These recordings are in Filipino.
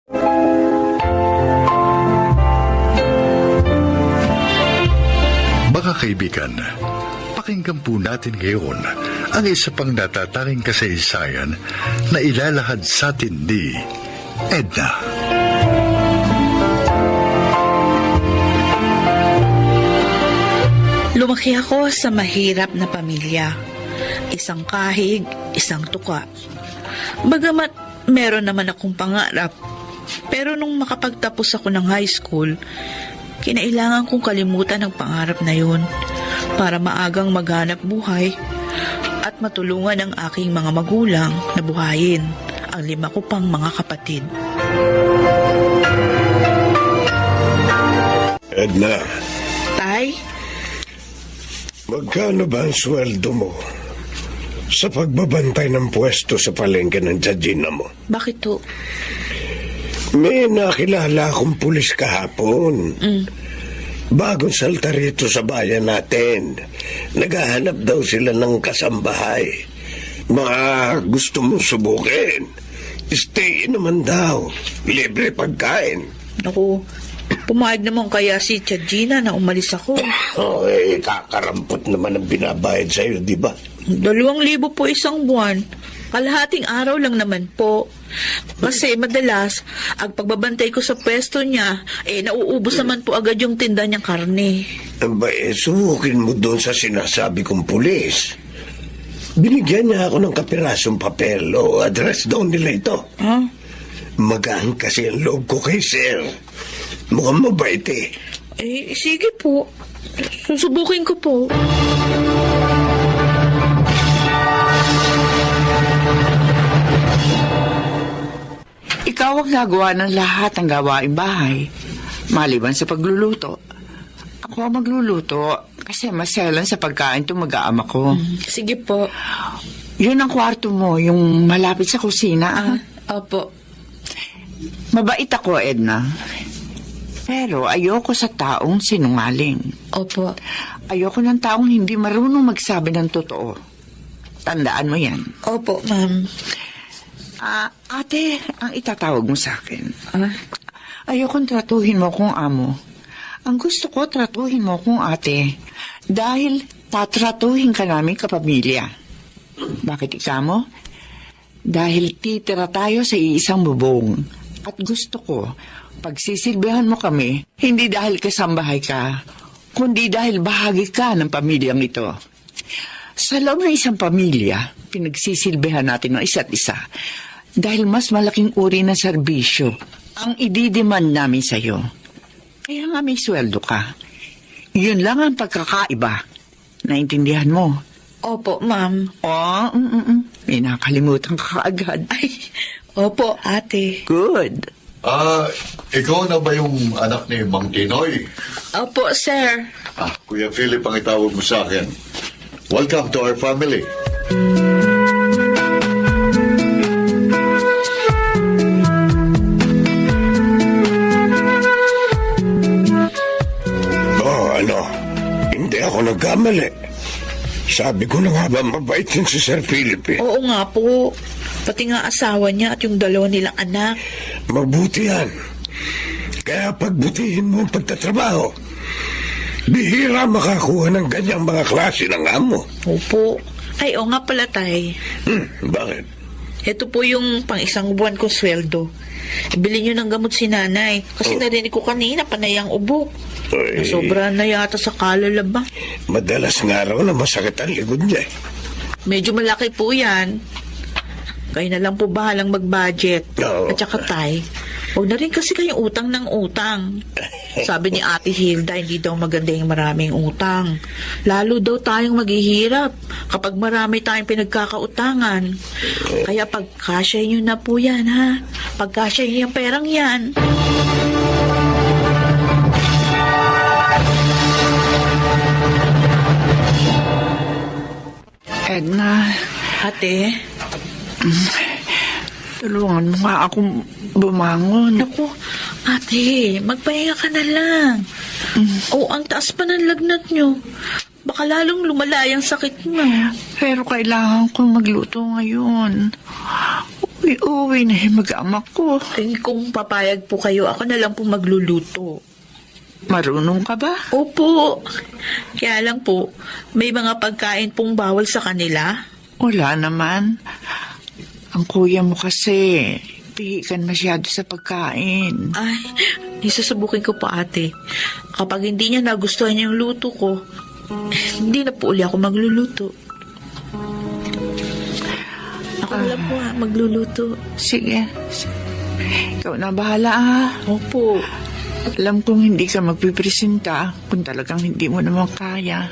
Mga kaibigan, pakinggan po natin ngayon ang isa pang natatanging kasaysayan na ilalahad sa atin ni Edna. Lumaki ako sa mahirap na pamilya. Isang kahig, isang tuka. Bagamat meron naman akong pangarap, pero nung makapagtapos ako ng high school, kinailangan kong kalimutan ang pangarap na yun para maagang maghanap buhay at matulungan ang aking mga magulang na buhayin ang 5 ko pang mga kapatid. Edna, Tay, magkano ba ang sweldo mo sa pagbabantay ng pwesto sa palengke ng Jajina mo? bakit to? May nakilala akong pulis kahapon. Bagong salta rito sa bayan natin. Naghahanap daw sila ng kasambahay. Mga gusto mong subukin. Stay naman daw. Libre pagkain. Naku, pumayag naman kaya si Tia Gina na umalis ako. Kakarampot naman ang binabayad sa'yo, di ba? 2,000 po isang buwan. Kalahating araw lang naman po. Kasi madalas, ang pagbabantay ko sa pwesto niya, nauubos naman po agad yung tinda niyang karne. Subukin mo doon sa sinasabi kong pulis. Binigyan niya ako ng kapirasong papel o address doon nila ito. Huh? Magaan kasi ang loob ko kay Sir. Mukhang mabait eh. Sige po. Susubukin ko po. Ikaw ang nagawa ng lahat ng gawaing bahay, maliban sa pagluluto. Ako ang magluluto kasi maselan sa pagkain itong mag-aama ko. Sige po. Yun ang kwarto mo, yung malapit sa kusina. Opo. Mabait ako, Edna. Pero ayoko sa taong sinungaling. Opo. Ayoko ng taong hindi marunong magsabi ng totoo. Tandaan mo yan. Opo, ma'am. Ate, ang itatawag mo sa akin. Ayokong tratuhin mo kung amo. Ang gusto ko, tratuhin mo kung ate. Dahil tatratuhin ka namin kapamilya. Bakit ika mo? Dahil titira tayo sa iisang bubong. At gusto ko, pagsisilbihan mo kami, hindi dahil kasambahay ka, kundi dahil bahagi ka ng pamilyang ito. Sa loob ng isang pamilya, pinagsisilbihan natin ng isa't isa. Dahil mas malaking uri ng serbisyo ang ididemand namin sa'yo. Kaya nga may sweldo ka. Yun lang ang pagkakaiba. Naintindihan mo? Opo, ma'am. May nakalimutan ka kaagad. Ay, opo, ate. Good. Ikaw na ba yung anak ni Mang Tinoy? Opo, sir. Kuya Philip ang itawag mo sa akin. Welcome to our family. Hindi ako nagkamali. Sabi ko na nga ba mabait yun si Sir Philip eh. Oo nga po. Pati nga asawa niya at yung 2 nilang anak. Mabuti yan. Kaya pagbutihin mo ang pagtatrabaho. Bihira makakuha ng ganyang mga klase ng amo. Opo. Ay, oo nga pala, tay. Bakit? Ito po yung pang-1 buwan ko sweldo. Bili nyo ng gamot si nanay. Kasi narinig ko kanina, panay ang ubo. Nasobra na yata sa kalalaba. Madalas nga raw na masakit ang likod niya. Medyo malaki po yan. Kayo na lang po bahalang mag-budget. Oo. At saka tay, huwag na rin kasi kayong utang ng utang. Sabi ni Ate Hilda, hindi daw maganda yung maraming utang. Lalo daw tayong maghihirap kapag marami tayong pinagkakautangan. Kaya pagkasya nyo na po yan, ha? Pagkasya nyo yung perang yan. Edna, Ate? tulungan mo nga akong bumangon. Naku, ate, magpahinga ka na lang. Ang taas pa ng lagnat nyo. Baka lalong lumala yung sakit mo. Pero kailangan kong magluto ngayon. Uwi na yung mag-amak ko. Eh, kung papayag po kayo, ako na lang po magluluto. Marunong ka ba? Opo. Kaya lang po, may mga pagkain pong bawal sa kanila. Wala naman. Ang kuya mo kasi, pihikan masyado sa pagkain. Ay, isusubukin ko po ate. Kapag hindi niya nagustuhan yung luto ko, hindi na po uli ako magluluto. Ako na lang po magluluto. Sige. Ikaw na bahala ah. Opo. Alam kong hindi ka magpipresenta kung talagang hindi mo naman kaya.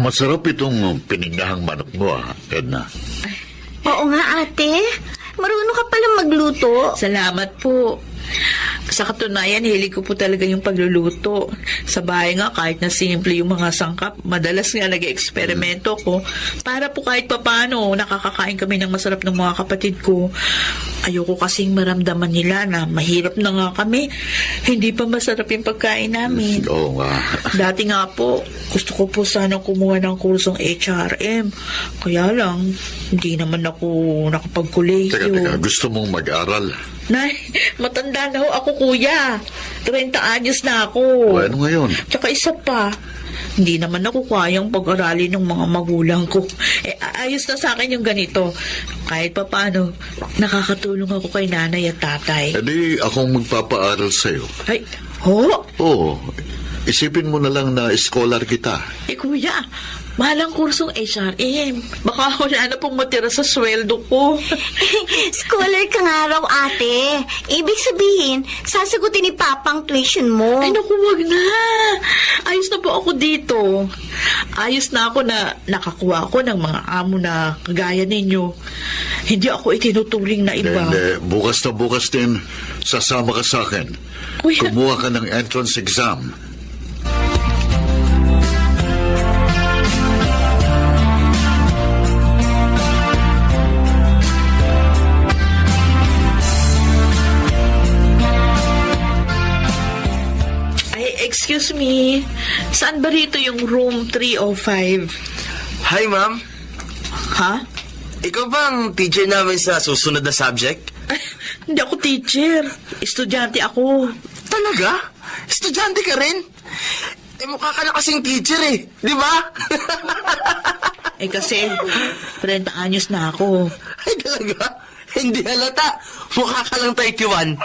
Masarap itong pinigdahang manok mo, Edna. Oo nga, ate. Marunong ka palang magluto. Salamat po. Sa katunayan, hilig ko po talaga yung pagluluto. Sa bahay nga, kahit na simple yung mga sangkap, madalas nga nag-eksperimento ko. Para po kahit papano, nakakakain kami ng masarap ng mga kapatid ko. Ayoko kasing maramdaman nila na mahirap na nga kami. Hindi pa masarap yung pagkain namin. Oo nga. Dati nga po, gusto ko po sanang kumuha ng kursong HRM. Kaya lang, hindi naman ako nakapag-collegio. Teka, gusto mong mag-aral? Nay, matanda na ho ako, kuya. 30 anyos na ako. O, ano ngayon? Tsaka isa pa, hindi naman ako kayang pag-aralin ng mga magulang ko. Ayos na sa akin yung ganito. Kahit pa paano, nakakatulong ako kay nanay at tatay. E di, akong magpapaaral sa'yo. Ay, ho? Oo. Isipin mo na lang na scholar kita. Kuya, mahalang kursong HRM. Baka wala na pong matira sa sweldo ko. Scholar ka nga raw, ate. Ibig sabihin, sasagutin ni Papa ang tuition mo. Ay, naku, wag na. Ayos na po ako dito. Ayos na ako na nakakuha ako ng mga amo na kagaya ninyo. Hindi ako itinuturing na iba. Hindi, bukas na bukas din, sasama ka sa akin. Kuya. Kumuha ka ng entrance exam. Excuse me, saan ba rito yung room 305? Hi, ma'am. Ha? Ikaw ba ang teacher namin sa susunod na subject? Ay, hindi ako teacher. Estudyante ako. Talaga? Estudyante ka rin? Eh, mukha ka na kasing teacher eh. Di ba? Eh kasi, 30 anyos na ako. Ay, talaga? Hindi halata. Mukha ka lang 31.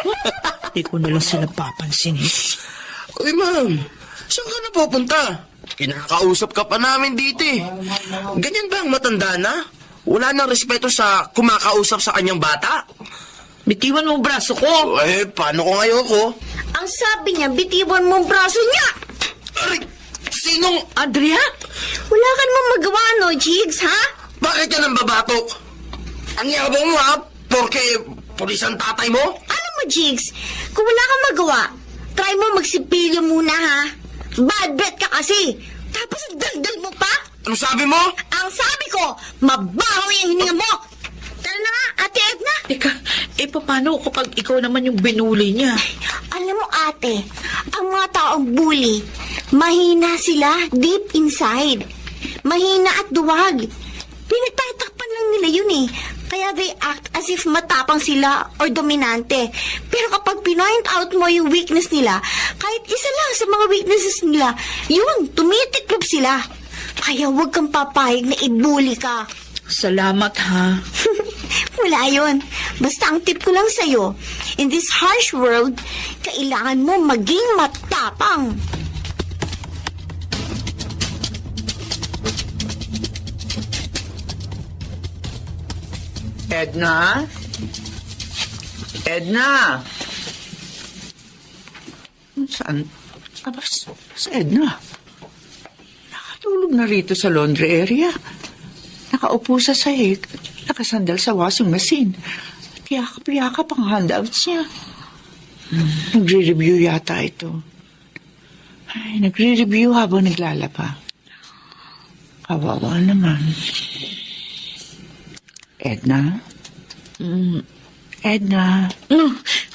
Hindi ko na lang sila papansin eh. Uy, ma'am. Saan ka na pupunta? Kinakausap ka pa namin dito eh. Ganyan ba ang matanda na? Wala nang respeto sa kumakausap sa kanyang bata? Bitiwan mo ang braso ko. Eh, paano kung ayoko? Ang sabi niya, bitiwan mo ang braso niya. Aray! Sinong... Andrea? Wala ka namang magawa, no, Jigs, ha? Bakit ka nang babatok? Ang yabang mo ha? Porke pulis ang tatay mo? Alam mo, Jigs, kung wala kang magawa, try mo magsipilyo muna, ha? Bad bet ka kasi. Tapos daldal mo pa? Ano sabi mo? Ang sabi ko, mabaho yung hininga mo. Tara na nga, Ate Edna. Teka, paano kapag ikaw naman yung binuli niya? Alam mo, ate, ang mga taong bully, mahina sila deep inside. Mahina at duwag. Pinagtatakpan lang nila yun eh. Kaya they act as if matapang sila or dominante. Pero kapag pinoint out mo yung weakness nila, kahit isa lang sa mga weaknesses nila, yun, tumitiklop sila. Kaya huwag kang papayag na ibuli ka. Salamat ha. Wala yun. Basta ang tip ko lang sa'yo, in this harsh world, kailangan mo maging matapang. Edna? Edna? Saan? Abas, sa Edna. Nakatulog na rito sa laundry area. Nakaupo sa sahig. Nakasandal sa washing machine. Yakap-yakap ang handouts niya. Nagre-review yata ito. Ay, nagre-review habang naglalaba. Kawawa naman. Edna? Edna?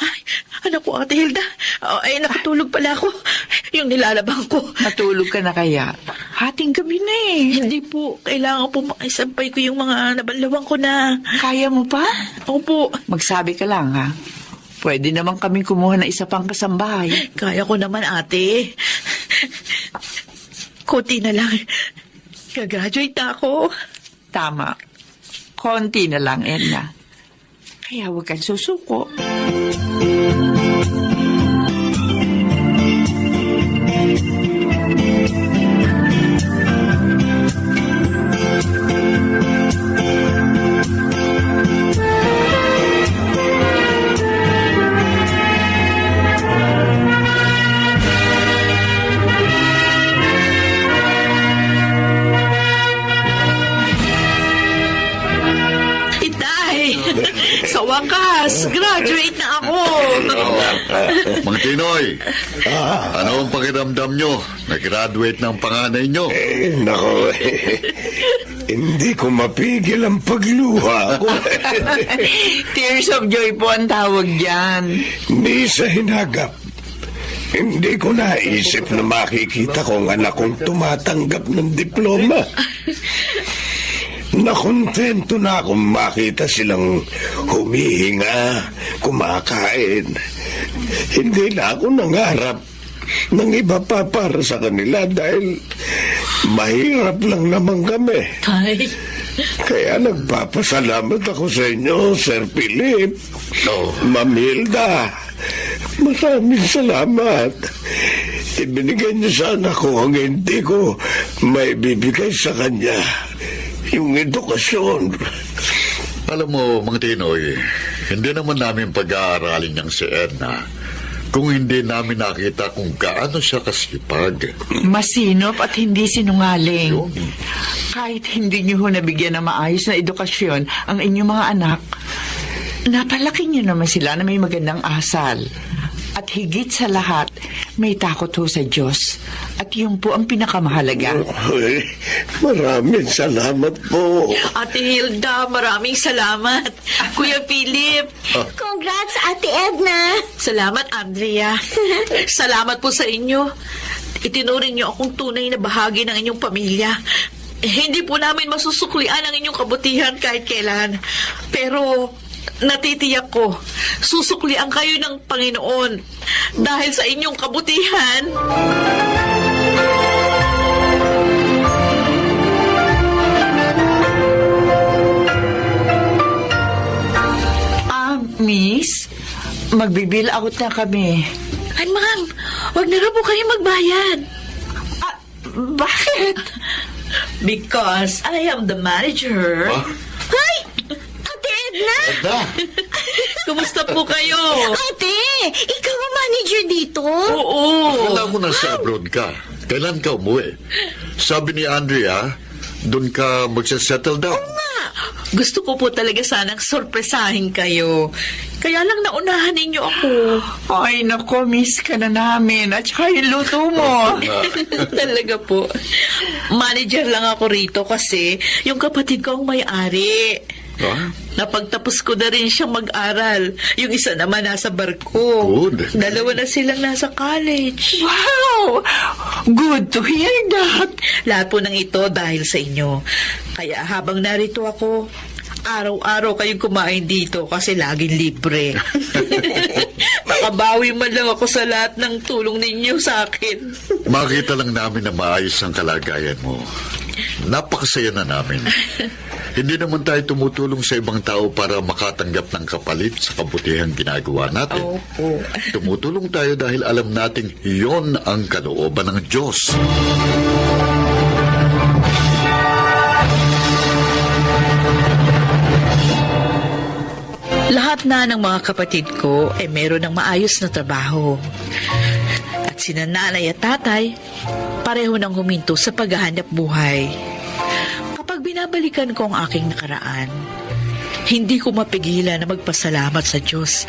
Ay, anak ko, Ate Hilda. Ay, nakatulog pala ako. Yung nilalabang ko. Natulog ka na kaya? Hating gabi na eh. Hindi po. Kailangan po maisampay ko yung mga nabalawang ko na. Kaya mo pa? Opo. Magsabi ka lang ha. Pwede naman kaming kumuha ng isa pang kasambahay. Kaya ko naman, ate. Kunti na lang. Gagraduate na ako. Tama. Konti na lang, Edna. Kaya huwag kang susuko. Itay! Sa wakas, graduate na ako. Mang Tinoy, ano ang pakiramdam nyo? Nag-graduate ng panganay nyo. Nako, hindi ko mapigil ang pagluha ko. Tears of joy po ang tawag dyan. Ni sa hinagap. Hindi ko naisip na makikita ko ang anak kong tumatanggap ng diploma. Nakontento na akong makita silang humihinga, kumakain. Hindi na ako nangarap ng iba pa para sa kanila dahil mahirap lang naman kami. Tay, Kaya nagpapasalamat ako sa inyo, Sir Philip. Ma'am Hilda, maraming salamat. Ibinigay niyo sa anak ko ang hindi ko may bibigay sa kanya. Yung edukasyon. Alam mo, Mang Tinoy, hindi naman namin pag-aaralin niyang si Edna kung hindi namin nakita kung gaano siya kasipag. Masinop at hindi sinungaling. Kahit hindi niyo ho nabigyan ng maayos na edukasyon ang inyong mga anak, napalaki niyo naman sila na may magandang asal. At higit sa lahat, may takot ho sa Diyos. At yun po ang pinakamahalaga. Ay, maraming salamat po. Ate Hilda, maraming salamat. Kuya Philip, Congrats, Ate Edna. salamat, Andrea. Salamat po sa inyo. Itinuring niyo akong tunay na bahagi ng inyong pamilya. Hindi po namin masusuklian ang inyong kabutihan kahit kailan. Pero natitiyak ko, susuklian kayo ng Panginoon dahil sa inyong kabutihan. Miss, magbibil out na kami. Ay, ma'am, wag na raw po kayo magbayad. Bakit? Because I am the manager. Hoy! Ate Edna! Kumusta po kayo? Ate! Ikaw ang manager dito? Oo. Wala ko nasa abroad ka. Kailan ka umuwi? Sabi ni Andrea, doon ka magsasettle down. Gusto ko po talaga sanang sorpresahin kayo. Kaya lang naunahan ninyo ako. Ay, nako, miss ka na namin. At saka yung luto mo. Talaga po. Manager lang ako rito kasi yung kapatid ko ang may-ari. Napagtapos ko na rin siyang mag-aral. Yung isa naman nasa barko. Good. Dalawa na silang nasa college. Wow! Good to hear that. Lahat po ng ito dahil sa inyo. Kaya habang narito ako, araw-araw kayong kumain dito kasi laging libre. Makabawi man lang ako sa lahat ng tulong ninyo sa akin. Makita lang namin na maayos ang kalagayan mo. Napakasaya na namin. Hindi naman tayo tumutulong sa ibang tao para makatanggap ng kapalit sa kabutihang ginagawa natin. Opo. Tumutulong tayo dahil alam nating iyon ang kalooban ng Diyos. Lahat na ng mga kapatid ko ay meron ng maayos na trabaho. At sina nanay at tatay, pareho nang huminto sa paghahanap buhay. Kapag binabalikan ko ang aking nakaraan, hindi ko mapigilan na magpasalamat sa Diyos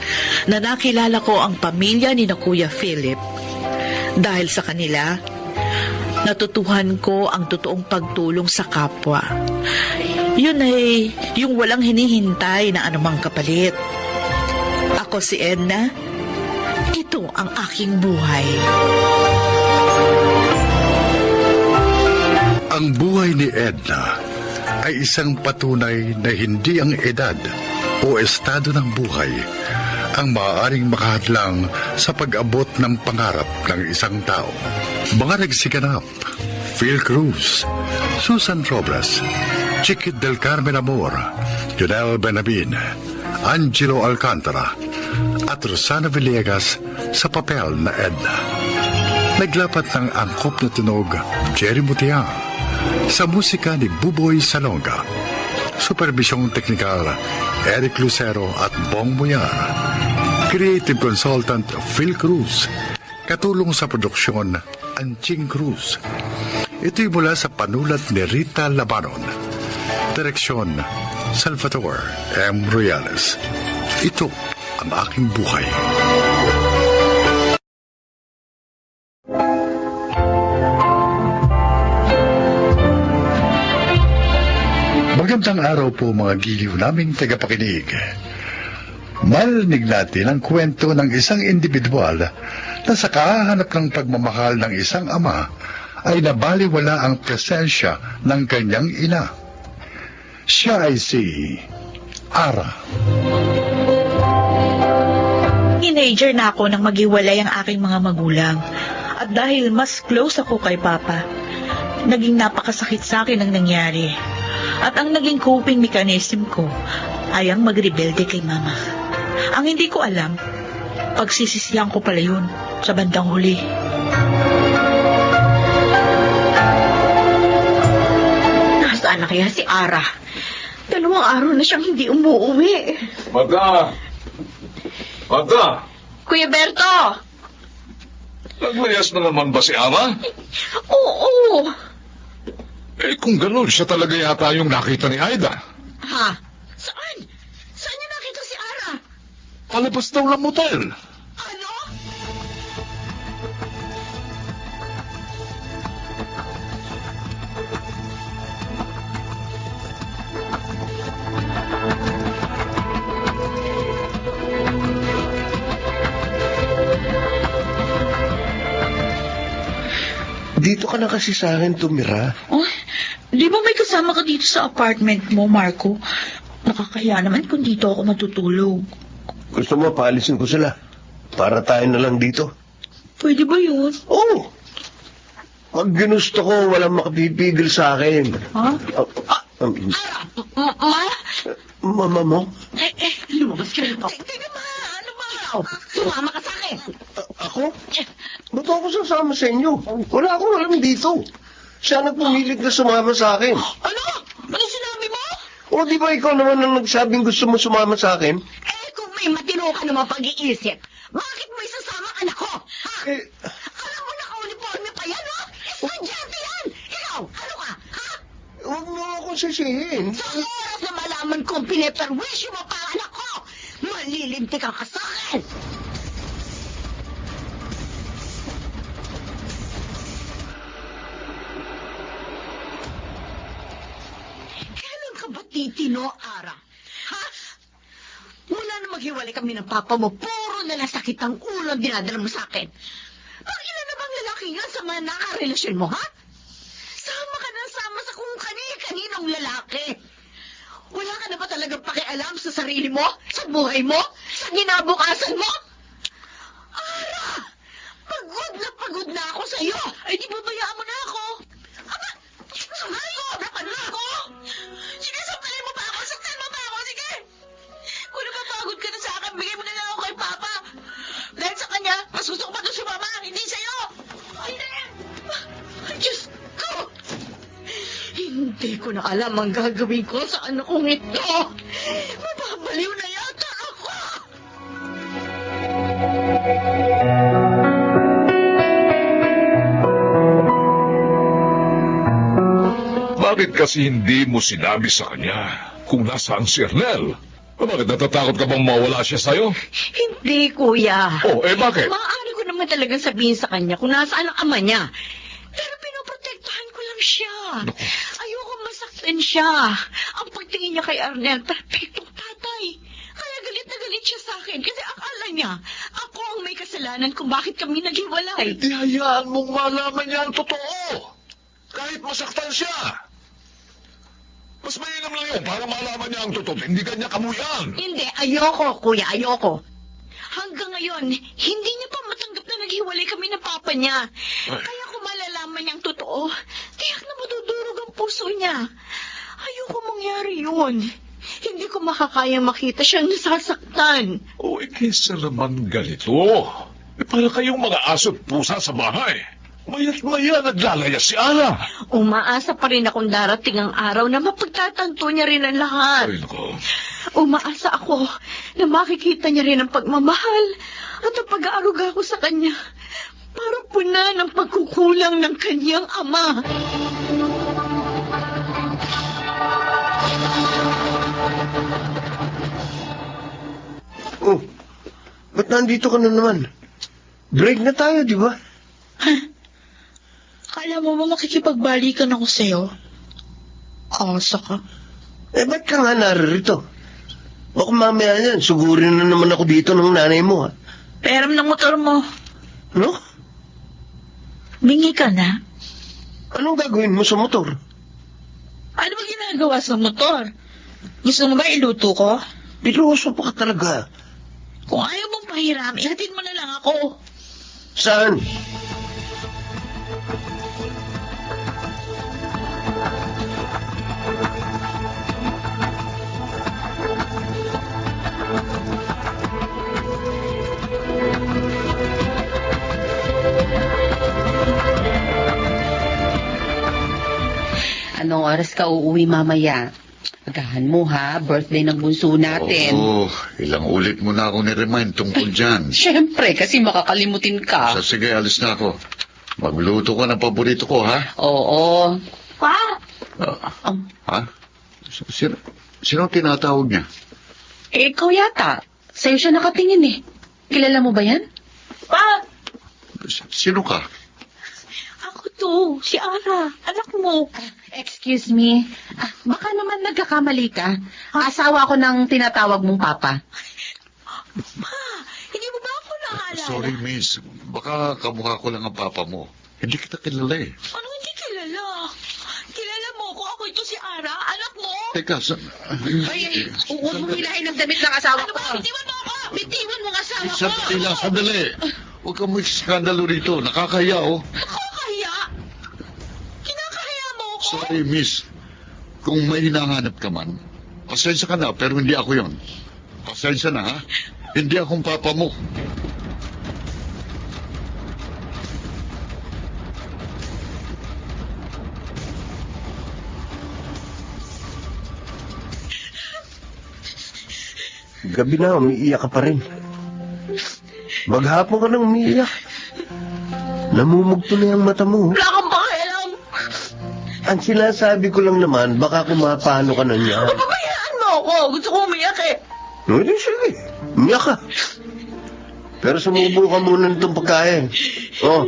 na nakilala ko ang pamilya ni na Kuya Philip. Dahil sa kanila, natutuhan ko ang totoong pagtulong sa kapwa. Yun ay yung walang hinihintay na anumang kapalit. Ako si Edna. Ito ang aking buhay. Ang buhay ni Edna ay isang patunay na hindi ang edad o estado ng buhay ang maaaring makahadlang sa pag-abot ng pangarap ng isang tao. Mga nagsiganap, Phil Cruz, Susan Robles, Chiquit del Carmen Amor, Junel Benabin, Angelo Alcantara, at Rosana Villegas sa papel na Edna. Naglapat ng angkop na tunog Jerry Mutiang sa musika ni Buboy Salonga. Supervisyong teknikal Eric Lucero at Bong Muyar. Creative Consultant Phil Cruz. Katulong sa produksyon Anching Cruz. Ito'y mula sa panulat ni Rita Labanon. Direksyon Salvatore M. Royales. Ito ang aking buhay. Magandang araw po mga giliw naming tagapakinig. Marinig natin ang kwento ng isang individual na sa kahahanap ng pagmamahal ng isang ama ay nabaliwala ang presensya ng kanyang ina. Siya ay si Ara. Teenager na ako nang maghiwalay ang aking mga magulang. At dahil mas close ako kay Papa, naging napakasakit sa akin ang nangyari. At ang naging coping mechanism ko ay ang magrebelde kay Mama. Ang hindi ko alam, pagsisisihan ko pala yun sa bandang huli. Nasaan na kaya si Ara? 2 araw na siyang hindi umuwi. Magda! Magda! Kuya Berto! Naglayas na naman ba si Ara? Oo! Eh kung ganun, siya talaga yata yung nakita ni Aida. Ha? Saan? Saan niya nakita si Ara? Palabas daw ng motel. Ano? Dito ka na kasi sa akin tumira. Oh, di ba may kasama ka dito sa apartment mo, Marco? Nakakaya naman kung dito ako matutulog. Gusto mo paalisin ko sila? Para tayo na lang dito. Pwede ba yun? Oo. Pag ginusto ko, walang makapipigil sa akin. Ha? Mama mo? Lumabas ka rito. Teka ma, ano ba? Sumama ka sa akin. Ako? Ba't ako sasama sa inyo? Wala akong alam dito. Siya nagpumilit na sumama sa akin. Ano? Ano sinabi mo? O di ba ikaw naman ang nagsabing gusto mo sumama sa akin? Eh, kung may matino ka naman pag-iisip, bakit mo isasama ang anak ko? Ha? Eh, Alam mo naka-uniforme pa yan, no? Estudyante yan! Ikaw, ano ka? Ha? huwag mo akong sisihin. Sa oras na malaman kong pineperwisyo mo pa ang anak ko, malilintik ka sa akin! Kailan ka ba titino, Ara? Ha? Mula na maghiwalay kami ng papa mo, puro na nasakit ang ulo ang dinadala mo sa akin. Bakit ilan na bang lalaki yan sa mga nakarelasyon mo, ha? Sama ka na sama sa kung kani-kaninong lalaki. Wala ka na ba talagang pakialam sa sarili mo? Sa buhay mo? Sa ginabukasan mo? Ara! Pagod na ako sa iyo. Ay, di babayaan mo na ako. Aba! Napano na ako! Sige, sampalin mo pa ako! Saktan mo pa ako! Sige! Kung napapagod ka na sa akin, bigay mo na lang ako kay Papa. Dahil sa kanya, mas gusto ko pa doon si Mama, hindi sa'yo! Ay, na yan! Ay, Diyos ko! Hindi ko na alam ang gagawin ko sa anak kong ito! Mababaliw na yata ako! Bakit kasi hindi mo sinabi sa kanya kung nasaan si Ernel? Bakit natatakot ka bang mawala siya sa'yo? Hindi, Kuya. Oh, eh bakit? Maaari ko naman talagang sabihin sa kanya kung nasaan ang ama niya. Pero pinoprotektahan ko lang siya. Ayoko masaktan siya. Ang pagtingin niya kay Arnel, perfectong tatay. Kaya galit na galit siya sa akin kasi akala niya ako ang may kasalanan kung bakit kami naghiwalay. Hindi hayaan mong malaman niya ang totoo. Kahit masaktan siya. Mas mainam lang yun para malaman niya ang totoo. Hindi kanya kamuyan. Hindi, ayoko, kuya, ayoko. Hanggang ngayon, hindi niya pa matanggap na naghiwalay kami ng papa niya. Kaya kung malalaman niyang totoo, tiyak na madudurog ang puso niya. Ayoko mangyari yun. Hindi ko makakaya makita siyang nasasaktan. O kesa naman ganito. Para kayong mga aso't pusa sa bahay. Maya't maya naglalaya si Ana. Umaasa pa rin akong darating ang araw na mapagtatanto niya rin ang lahat. Ay, nako. Umaasa ako na makikita niya rin ang pagmamahal at ang pag-aaruga ko sa kanya para puna ng pagkukulang ng kanyang ama. Oh, ba't nandito ka na naman? Break na tayo, di ba? Kala mo ba makikipagbalikan ako sa'yo? Asa ka. Eh, ba't ka nga naririto? Baka mamaya yan, sugurin na naman ako dito ng nanay mo, ha? Peram ng motor mo. No? Bingi ka na. Anong gagawin mo sa motor? Ano ba ginagawa sa motor? Gusto mo ba iluto ko? Piloso pa ka talaga. Kung ayaw mong pahiram, ihatid mo na lang ako. Saan? Anong oras ka uuwi mamaya? Agahan mo ha, birthday ng bunso natin. Oo, ilang ulit mo na ako ni-remind tungkol dyan. Siyempre, kasi makakalimutin ka. Sige, alis na ako. Magluto ka ng paborito ko, ha? Oo. Pa! Ha? Sino tinatawag niya? Eh, ikaw yata. Sa'yo siya nakatingin eh. Kilala mo ba yan? Pa! Sino ka? Ako to, si Ara, anak mo. Excuse me. Baka naman nagkakamali ka. Ang asawa ko ng tinatawag mong papa. Pa, hindi mo ba ako naalala? Sorry, miss. Baka kamukha ko lang ang papa mo. Hindi kita kilala eh. Ano hindi kilala? Kilala mo ko, ako ito si Ara, anak mo. Teka, Ay, huwag mo hilahin ang damit ng asawa Ano ko. ba, bitiwan mo ako! Bitiwan mo ang asawa ko! sandali lang, sandali. Huwag kang may skandalo rito. Nakakahiya, oh. Nakakahiya? Kinakahiya mo ako? Sorry, miss. Kung may hinahanap ka man, pasensya ka na, pero hindi ako yon. Pasensya na, ha? Hindi akong papa mo. Gabi na, umiiyak ka pa rin. Maghapon ka nang umiiyak. Namumugto na yung mata mo. Wala kang pakialam! Ang sinasabi ko lang naman, baka kumapano ka na niya. Pabayaan mo ako! Gusto ko umiyak eh! Hindi, sige. Umiyak ka. Pero sumubo ka muna nitong pagkain. Oh,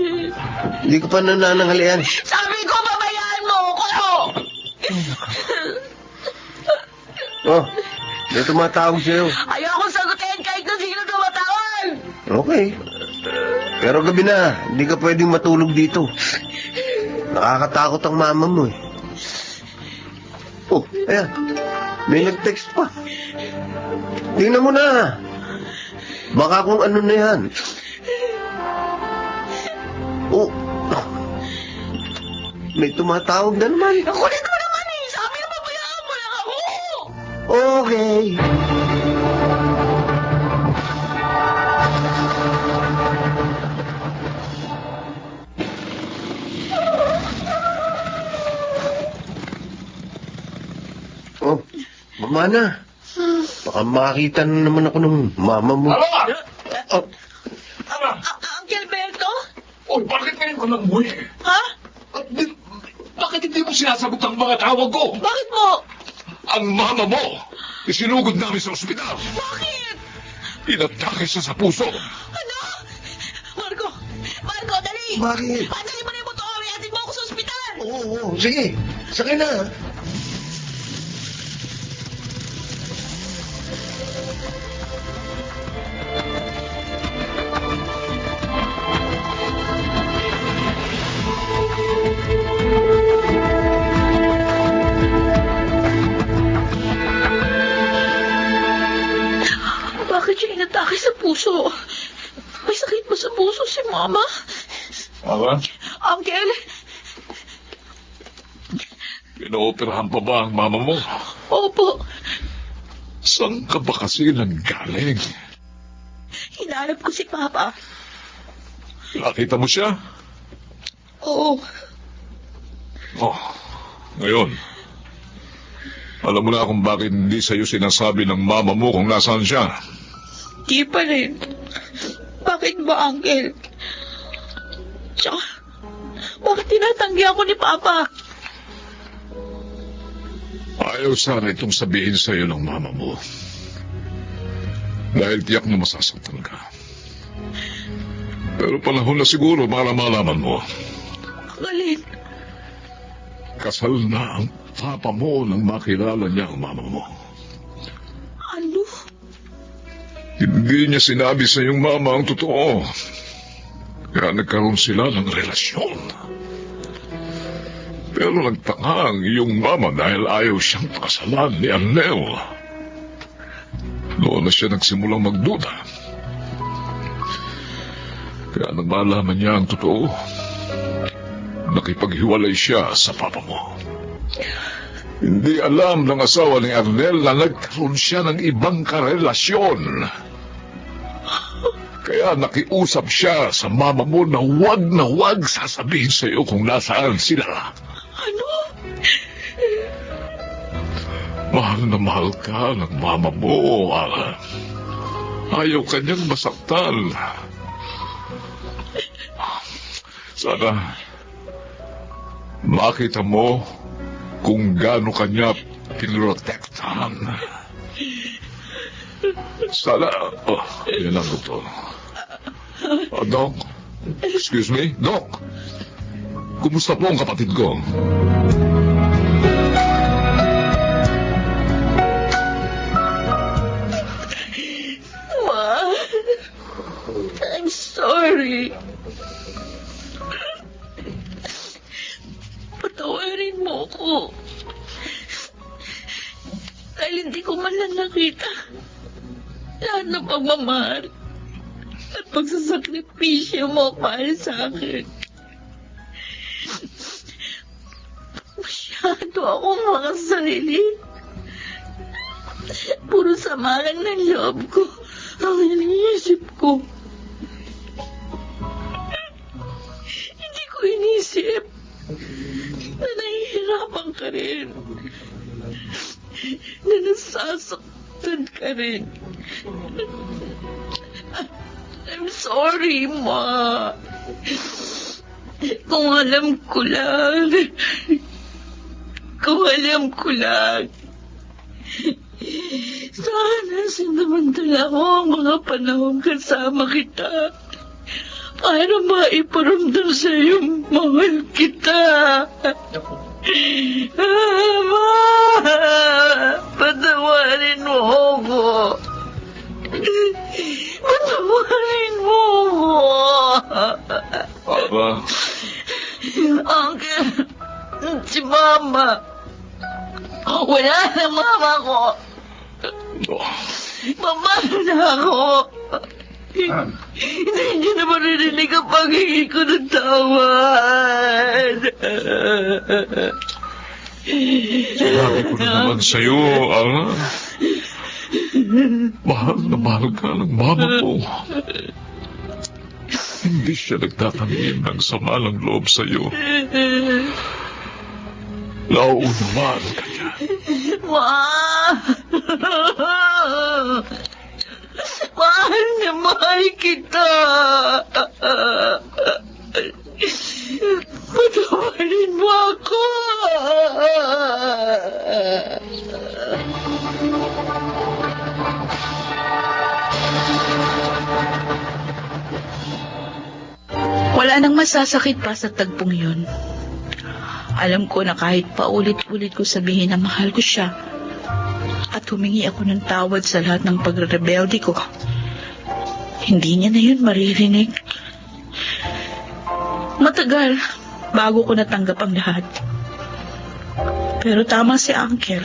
hindi ko pa nanananghalian. Sabi ko, pabayaan mo ako! Oh, may tumatawag sa'yo. Ayoko sagutin kahit na sino tumatawag! Okay. Pero gabi na, hindi ka pwedeng matulog dito. Nakakatakot ang mama mo eh. Oh, ayan. May nag-text pa. Tingnan mo na. Baka kung ano na yan. Oh. May tumatawag na naman. Kulit mo naman eh! Sabi na pabayaan mo lang ako! Okay. Oh, mama na. Baka makakita na naman ako ng mama mo. Ala! Oh, Uncle Berto? Oy, bakit ngayon ka nang umuwi? Ha? Bakit hindi mo sinasagot ang mga tawag ko? Bakit mo? Ang mama mo, isinugod namin sa ospital. Bakit? Inatake siya sa puso. Ano? Marco! Marco, dali! bakit? Dali mo na yung motor! Ihatid mo ako sa ospital! Oo, sige. Sakay na. Bakit siya inatake sa puso? May sakit ba sa puso si Mama? Aba, Uncle, pinooperahan pa ba ang mama mo? opo. Saan ka ba kasi nanggaling? Hinanap ko si Papa. Nakita mo siya? Oo. Oh, ngayon. Alam mo na kung bakit hindi sa'yo sinasabi ng mama mo kung nasaan siya. Di pa rin. Bakit ba, Uncle? Tsaka, bakit tinatanggi ako ni Papa? Ayaw sana itong sabihin sa'yo ng mama mo. Dahil tiyak na masasaktan ka. Pero panahon na siguro para malaman mo. Alin? Kasal na ang papa mo nang makilala niya ang mama mo. Ano? Hindi niya sinabi sa iyong mama ang totoo. Kaya nagkaroon sila ng relasyon. Pero nagtaka ang iyong mama dahil ayaw siyang pakasalan ni Arnel. Noon na siya nagsimulang magduda. Kaya nang malaman niya ang totoo, nakipaghiwalay siya sa papa mo. Hindi alam ng asawa ni Arnel na nagkaroon siya ng ibang karelasyon. Kaya nakiusap siya sa mama mo na wag sasabihin sa iyo kung nasaan sila. Ano? Mahal na mahal ka ng mama mo, Alan. Ayaw kanyang masaktan. Sana makita mo kung gaano kanya pinrotektahan. Sana, yan lang, Doktor. Doc, excuse me, Doc. Kumusta po ang kapatid ko? Ma, I'm sorry. Patawarin mo ko. Dahil hindi ko man lang nakita lahat ng pagmamahal at pagsasakripisyo mo para sa akin. Masyado akong makasarili. Puro sama lang ng loob ko ang iniisip ko. Hindi ko inisip na nahihirapan ka rin. Na nasasaktan ka rin. I'm sorry, Ma. Kung alam ko lang. Sana sinamantala ko ang mga panahon kasama kita. Para maiparamdam sa'yo, mahal kita. Ma! Patawarin mo ako. Patawarin mo ako. Aba, Uncle, si Mama. Wala na Mama ko. Mama na ako. Hindi niyo na maririnig ang paghingi ko ng tawad. sinabi ko na naman sa'yo, Alan. Mahal na mahal ka ng mama mo. Hindi siya nagtatanim ng sama ng loob sa'yo. Nauunawaan ka niya. Ma! Mahal na mahal kita. Patawarin mo ako. Wala nang masasakit pa sa tagpong yun. Alam ko na kahit paulit-ulit ko sabihin na mahal ko siya at humingi ako ng tawad sa lahat ng pagrebelde ko, hindi niya na yun maririnig. Matagal bago ko natanggap ang lahat. Pero tama si Uncle.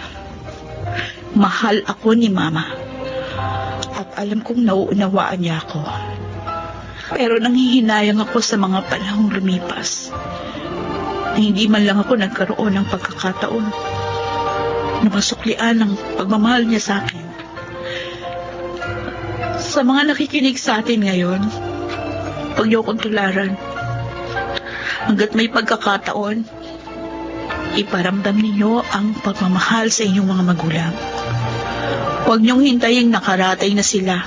Mahal ako ni Mama. At Alam kong nauunawaan niya ako. Pero nanghihinayang ako sa mga panahong lumipas. Na hindi man lang ako nagkaroon ng pagkakataon na masuklian ng pagmamahal niya sa akin. Sa mga nakikinig sa atin ngayon, huwag niyo akong tularan. Hanggat may pagkakataon, iparamdam ninyo ang pagmamahal sa inyong mga magulang. Huwag niyong hintayin nakaratay na sila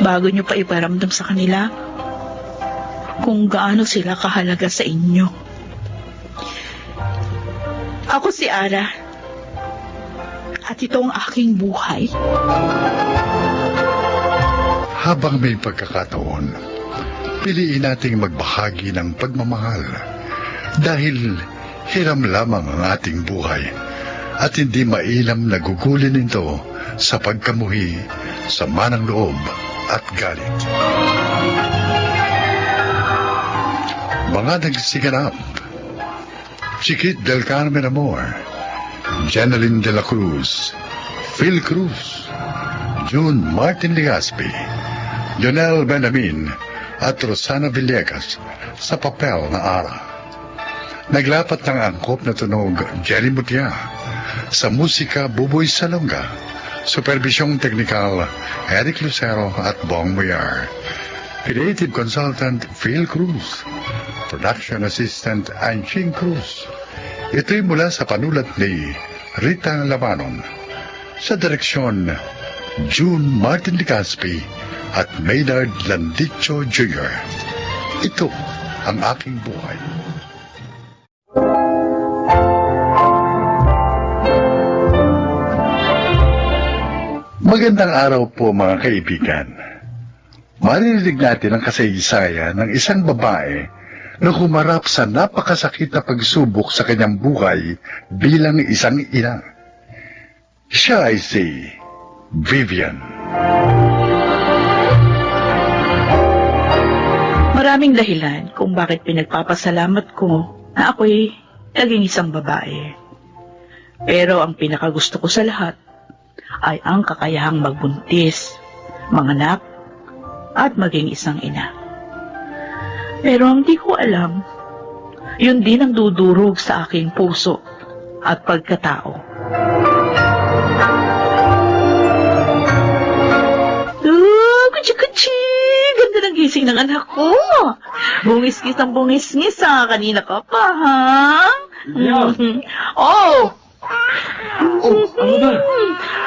bago niyo pa iparamdam sa kanila kung gaano sila kahalaga sa inyo. Ako si Ara, at ito ang aking buhay. Habang may pagkakataon, piliin nating magbahagi ng pagmamahal dahil hiram lamang ang ating buhay at hindi mainam na gugulin ito sa pagkamuhi, sama ng loob at galit. Mga nagsiganap: Chiquit del Carmen Amor, Jeneline de la Cruz, Phil Cruz, June Martin Legaspi, Jonel Benamin at Rosana Villegas sa papel na Ara. Naglapat ng angkop na tunog Jerry Mutia, sa musika Buboy Salonga, supervisyong teknikal Eric Lucero at Bong Muyar, creative consultant Phil Cruz, production assistant Anching Cruz. Ito'y mula sa panulat ni Rita Lamanon, sa direksyon June Martin Legaspi at Maynard Landicho Jr. Ito ang aking buhay. Magandang araw po mga kaibigan. Maririnig natin ang kasaysayan ng isang babae na humarap sa napakasakit na pagsubok sa kanyang buhay bilang isang ina. Siya ay si Vivian. Maraming dahilan kung bakit pinagpapasalamat ko na ako'y naging isang babae. Pero ang pinakagusto ko sa lahat ay ang kakayahang magbuntis, manganak, at maging isang ina. Pero ang di ko alam, yun din ang dudurog sa aking puso at pagkatao. Kutsi-kutsi! Ganda ng gising ng anak ko. Bungis-ngis ang bungis-ngis ha. Kanina ka pa, ha? Oh! Ano na?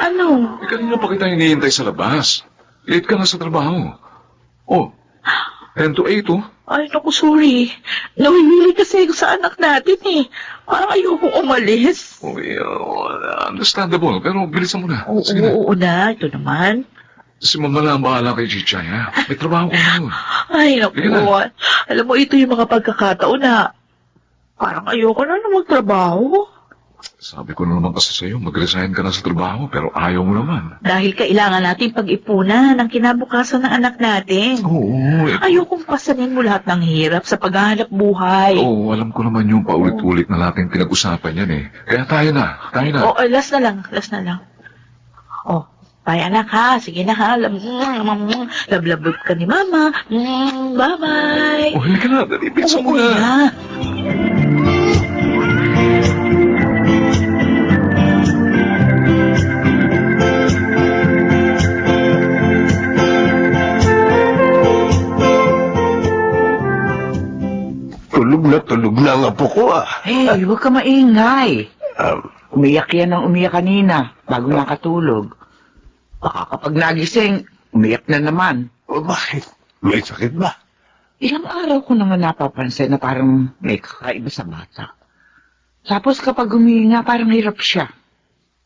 Ano? Kanina pa kita hinihintay sa labas. Late ka na sa trabaho. Oh, 10 to 8 oh. Ay, naku, sorry. Nawimili kasi ako sa anak natin eh. Parang ayoko umalis. Okay, understandable. Pero bilisan mo na. Oo, Sige na. oo na. Ito naman. Si Mama na ang bahala kay Chichay, ha? May trabaho ko na. Ay, naku. Sige na. Alam mo, ito yung mga pagkakataon na parang ayoko na magtrabaho. Sabi ko na naman kasi sa'yo, mag-resign ka na sa trabaho, pero ayaw mo naman. Dahil kailangan natin pag-ipunan ng kinabukasan ng anak natin. Oo. Ayokong pasanin mo lahat ng hirap sa paghahanap buhay. Oo, alam ko naman yung paulit-ulit na natin pinag-usapan yan eh. Kaya tayo na. Oh, last na lang. Oh, bye anak ha. Sige na ha. Lablabog ka ni mama. Bye-bye. Oh, halika na. Dali, bilisan mo Oo na. na. Tulog na ang apo ko ah. Hey, huwag ka maingay. Umiyak yan ng umiyak kanina bago nakatulog. Baka kapag nagising, umiyak na naman. Bakit? May sakit ba? Ilang araw ko naman napapansin na parang may kakaiba sa bata. Tapos kapag humihinga, parang hirap siya.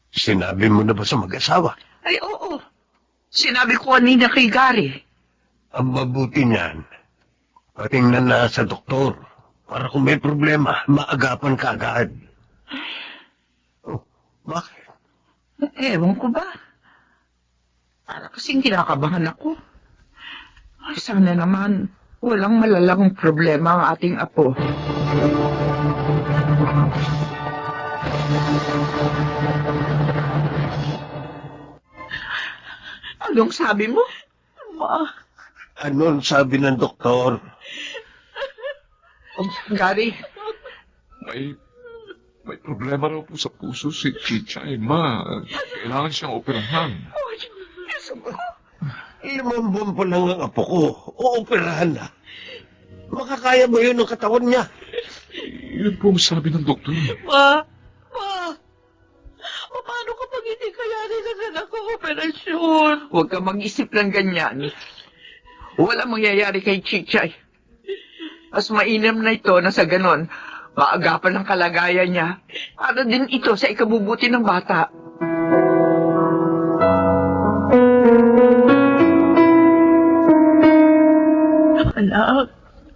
Sinabi mo na ba sa mag-asawa? Ay, oo. Sinabi ko kanina kay Gary. Ang mabuti niyan, patingnan na sa doktor. Para kung may problema, maagapan ka agad. Oh, bakit? Ewan ko ba? Para kasing kinakabahan ako. Ay, sana naman walang malalang problema ang ating apo. Anong sabi mo? Ma, Anong sabi ng doktor? Gary, May problema raw po sa puso si Chichay, ma. Kailangan siyang operahan. 5 buwan pa lang ang apo ko. Ooperahan na. Makakaya ba yun ng katawan niya? Yun po ang sabi ng doktor. Ma, paano kapag hindi kayanin ang anak ko operasyon? huwag ka mag-isip ng ganyan. Walang mangyayari kay Chichay. Mas mainam na ito na sa ganon, maagapan ang kalagayan niya. Para din ito sa ikabubuti ng bata.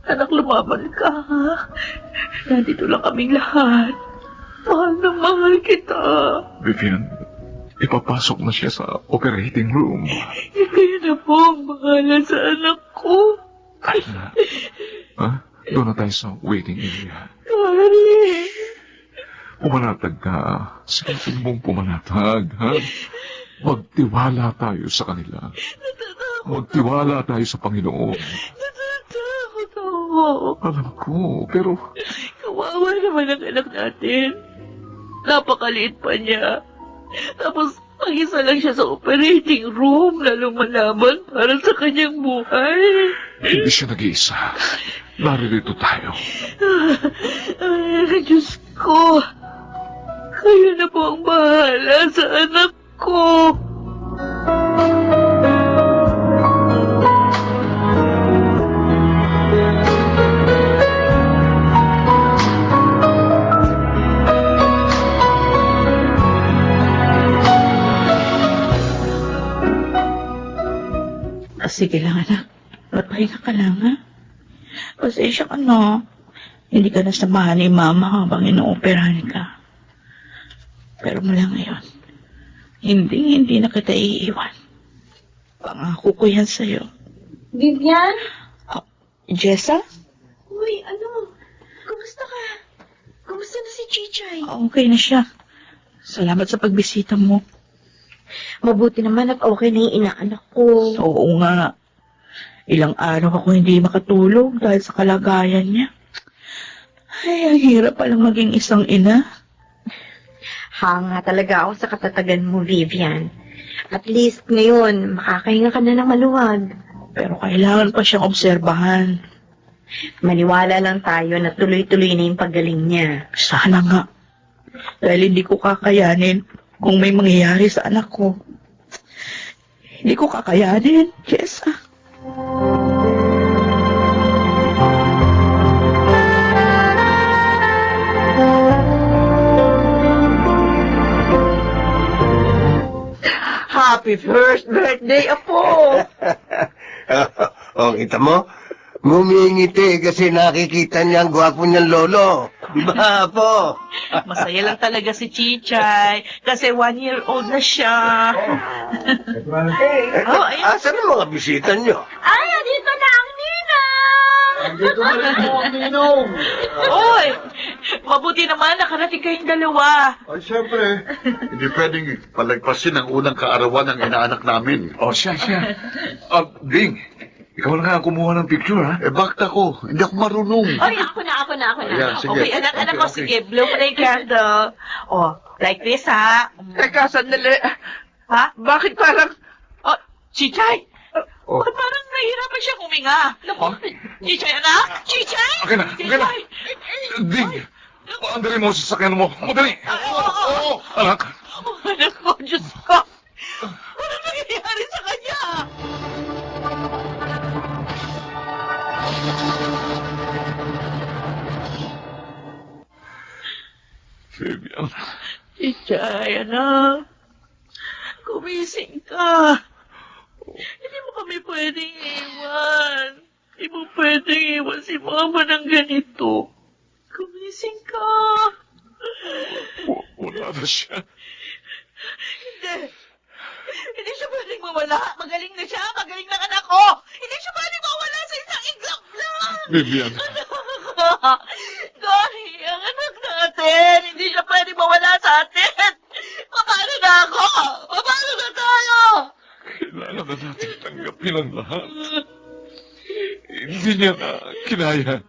Anak, lumaban ka, ha? Nandito lang kaming lahat. Mahal na mahal kita. Vivian, ipapasok na siya sa operating room. Kayo na po ang bahala sa anak ko. Ha? Doon na tayo sa waiting area. Kari. Pumanatag ka. Sige mong pumanatag, ha? Magtiwala tayo sa kanila. Magtiwala tayo sa Panginoon. Natatakot ako. Alam ko, pero Kawawa naman ang anak natin. Napakaliit pa niya. Tapos, mag-isa lang siya sa operating room, lalong malaban para sa kanyang buhay. hindi siya nag-iisa. Naririto tayo. Ay, Diyos ko. Kayo na po ang bahala sa anak ko. Sige lang, anak. Magpahinga ka lang, ha? Pasensya ka na. Hindi ka nasamahan ni Mama habang inooperahan ka. Pero mula ngayon, hindi na kita iiwan. Pangako ko yan sa'yo. Vivian? Jessa? Uy, kumusta ka? Kumusta na si Chichay? Okay na siya. Salamat sa pagbisita mo. Mabuti naman at okay na yung inaanak ko. Oo nga. Ilang araw ako hindi makatulog dahil sa kalagayan niya. Ay, ang hirap palang maging isang ina. Hanga talaga ako sa katatagan mo, Vivian. At least ngayon, makakahinga ka na ng maluwag. Pero kailangan pa siyang obserbahan. Maniwala lang tayo na tuloy-tuloy na yung paggaling niya. Sana nga. Dahil hindi ko kakayanin kung may mangyayari sa anak ko. Hindi ko kakayanin, Jessa. Happy first birthday, Apo! Kita mo? Ngumingiti kasi nakikita niya ang gwapo niyang lolo. Di ba, po? Masaya lang talaga si Chichay kasi 1-year-old na siya. Oh, ayun. Asan ang mga bisita niyo? Ay, dito na ang ninang! Dito na rin po ang ninong. Oy! Mabuti naman nakarating kayong dalawa. Ay, siyempre. Hindi pwedeng palagpasin ang unang kaarawan ng inaanak namin. O, siya. Bing, ikaw lang nga kumuha ng picture, ha? Bakit ako? Hindi ako marunong. Ay, ako na. Ayan, sige. Okay, anak ko, sige. Blow mo na yung candle. Oh, like this, ha? Teka, sandali. Ha? Bakit parang... Oh, Chichay! Oh. Ba't parang nahihirapan siya huminga? Naku, Chichay, anak! Chichay! Okay na. Chichay! Bing, paandarin mo sa sakyan mo. Madali. Oo. Anak. Oh, anak ko, Diyos ko! Ano nangyayari sa kanya? Vivian. Chichay, anak. Gumising ka. Hindi mo kami pwedeng iwan. Hindi mo pwedeng iwan si Mama ng ganito. Gumising ka. Wala na siya. Hindi. Hindi siya pwedeng mawala. Magaling na siya. Magaling na anak ko. Hindi siya pwedeng mawala sa isang iglap lang. Vivian. Gary, ang anak natin. Hindi siya pwedeng mawala sa atin. Paano na ako? Paano na tayo? Kailangan na natin tanggapin ang lahat. Hindi niya na kinaya.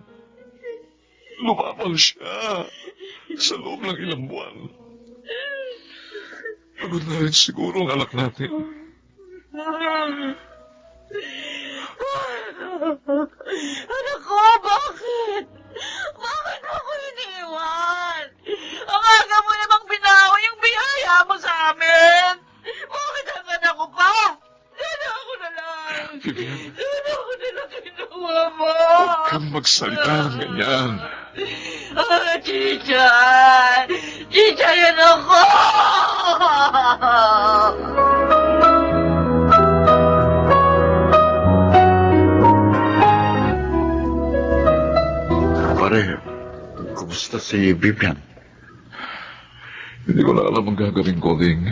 Lumabang siya sa loob ng ilang buwan. Pagod na rin siguro ang anak natin. Anak ko, bakit? Bakit mo ako iniwan? Ang aga mo namang binawi yung biyaya mo sa amin. Bakit hanggang ako pa? Sana ako na lang. Vivian, Sana ako na lang kinuha mo. huwag kang magsalita ng ganyan. Chichay! Chichay, yan ako! Pare, kumusta si Vivian? Hindi ko na alam ang gagawin ko, Ding.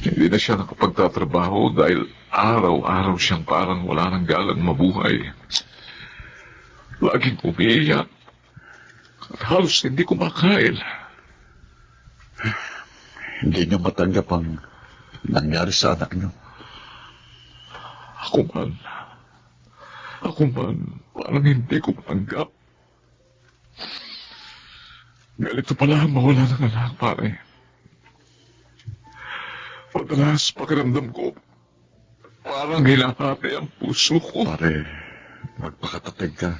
Hindi na siya nakapagtatrabaho dahil araw-araw siyang parang wala nang galang mabuhay. Laging umiiyak. At halos hindi kumakain. Hindi niyo matanggap ang nangyari sa anak niyo. Ako man, parang hindi ko matanggap. Ganito pala ang mawala ng anak, pare. Madalas pakiramdam ko, parang hinahati ang puso ko. Pare, magpakatatag ka.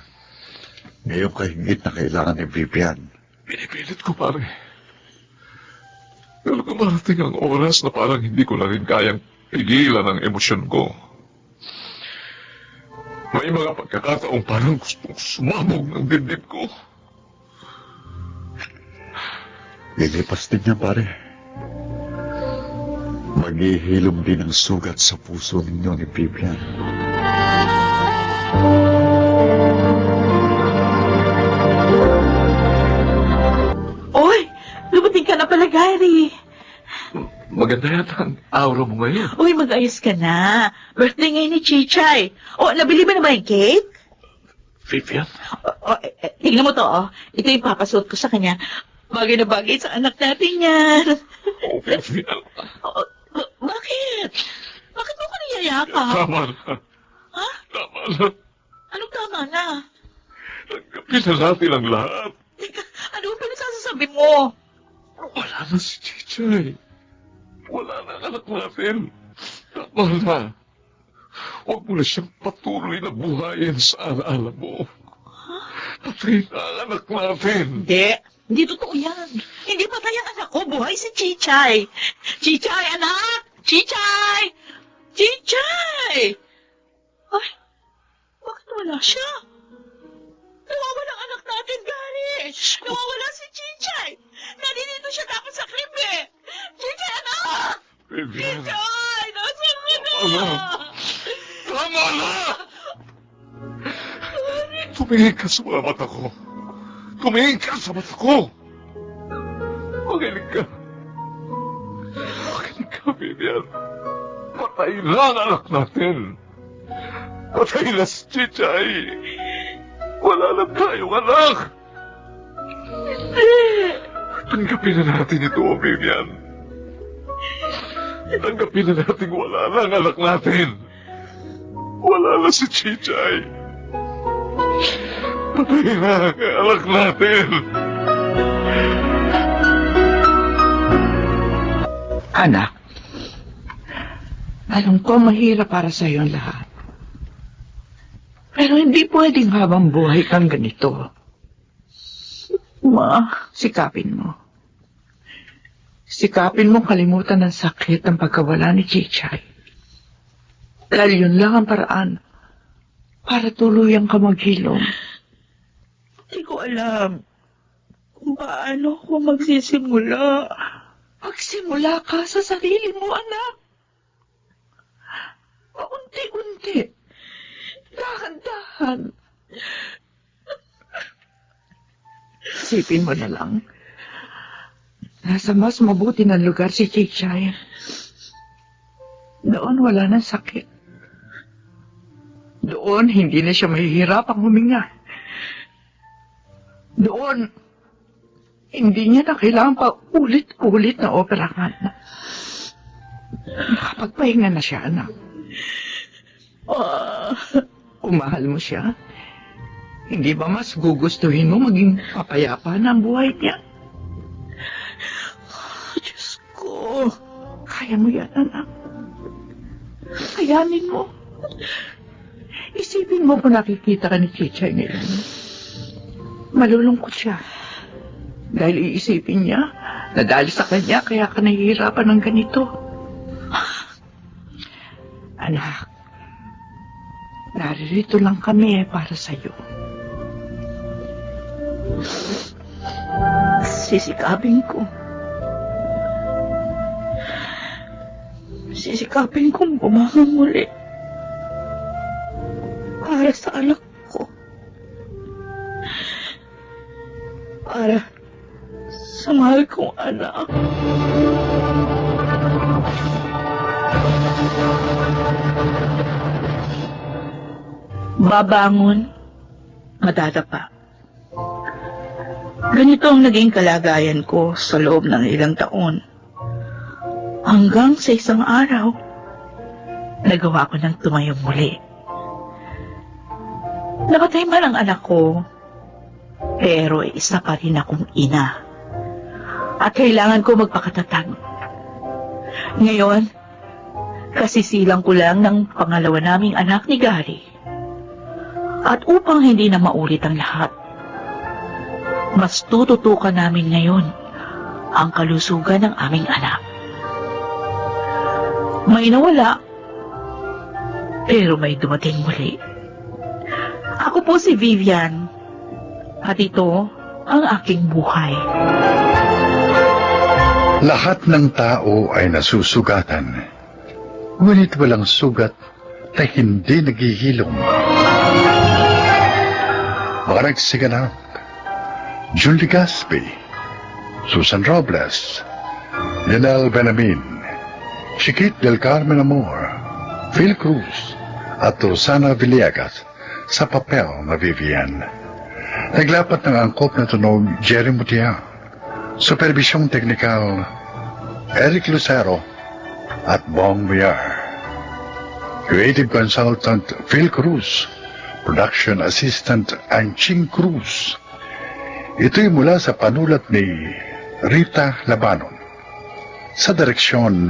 Ngayon ka higit na kailangan ni Vivian. Pinipilit ko, pare. Pero kumarating ang oras na parang hindi ko na rin kayang pigilan ang emosyon ko. May mga pagkakataong parang gustong sumabog ng dibdib ko. Lilipas din niya, pare. Maghihilom din ang sugat sa puso ninyo ni Vivian. Oy, lumating ka na pala, Gary. Maganda yata ang aura mo ngayon. Uy, mag-ayos ka na. Birthday ngayon ni Chichay. O, nabili ba na ba yung cake? Vivian? Tingnan mo to, oh. Ito yung papasuot ko sa kanya. Bagay na bagay sa anak natin yan. Oh, Vivian. Bakit? Bakit mo ko niyayakap? Tama na. Ha? Tama na. Anong tama na? Tanggapin na natin ang lahat. Teka, ano ba nasasabi mo? Wala na si Chichay. Wala na ang anak natin. Tama na. Huwag mo na siyang patuloy na buhayin sa alaala mo. Patay na ang anak natin. Hindi totoo yan. Hindi patay ang anak ko. Buhay si Chichay. Chichay, anak! Chichay! Chichay! Ay, bakit wala siya? Nawawala ang anak natin, Gary. Nawawala si Chichay. Nandito siya dapat sa crib eh. Chichay, anak! Vivian. Chichay! Nasaan mo na? Tama. Tama na! Tumingin ka sa mga mata ko. Tumingin ka sa mata ko! Makinig ka. Makinig ka, Vivian. Patay na ang anak natin. Patay na si Chichay. Wala na tayong anak. Tanggapin na natin ito, Vivian. Tanggapin na natin wala na ang anak natin. Wala na si Chichay. Patay na ang anak natin. Anak, alam ko mahirap para sa ang lahat. Pero hindi pwedeng habang buhay kang ganito. Ma, sikapin mo. Sikapin mo kalimutan ng sakit ng pagkawala ni Chichay. Dahil yun lang ang paraan para tuluyang ka maghilom. Hindi ko alam kung paano ako magsisimula. Magsimula ka sa sarili mo, anak. Paunti-unti. Dahan-dahan. Isipin mo na lang. Nasa mas mabuti ng lugar si Chichay. Doon wala ng sakit. Doon hindi na siya mahihirapang huminga. Doon hindi niya na kailangan pa ulit-ulit na operahan. Nakapagpahinga na siya, anak. Kung mahal mo siya, hindi ba mas gugustuhin mo maging mapayapa na ang buhay niya? Diyos ko. Kaya mo yan, anak. Kayanin mo. Isipin mo kung nakikita ka ni Chichay ngayon. Malulungkot siya. Dahil iisipin niya na dahil sa kanya kaya ka nahihirapan ng ganito. Anak, naririto lang kami para sa'yo. Sisikapin ko. Sisikapin kong bumangon muli. Para sa anak ko. Para sa mahal kong anak. Babangon, madadapa. Ganito ang naging kalagayan ko sa loob ng ilang taon. Hanggang sa isang araw, nagawa ko ng tumayo muli. Nakatay man ang anak ko, pero isa pa rin akong ina. At kailangan ko magpakatatag. Ngayon, kasisilang ko lang ng pangalawa naming anak ni Gary. At upang hindi na maulit ang lahat, mas tututukan namin ngayon ang kalusugan ng aming anak. May nawala, pero may dumating muli. Ako po si Vivian, at ito ang aking buhay. Lahat ng tao ay nasusugatan, ngunit walang sugat na hindi naghihilom. Mga nagsiganap, June Legaspi, Susan Robles, Lionel Benamin, Chiquit del Carmen Amor, Phil Cruz, at Rosana Villegas sa papel na Vivian. Naglapat ng angkop na tunog Jerry Mutia, supervisyong teknikal Eric Lucero at Bong Villar. Creative Consultant Phil Cruz, Production Assistant Anching Cruz. Ito'y mula sa panulat ni Rita Labanon. Sa direksyon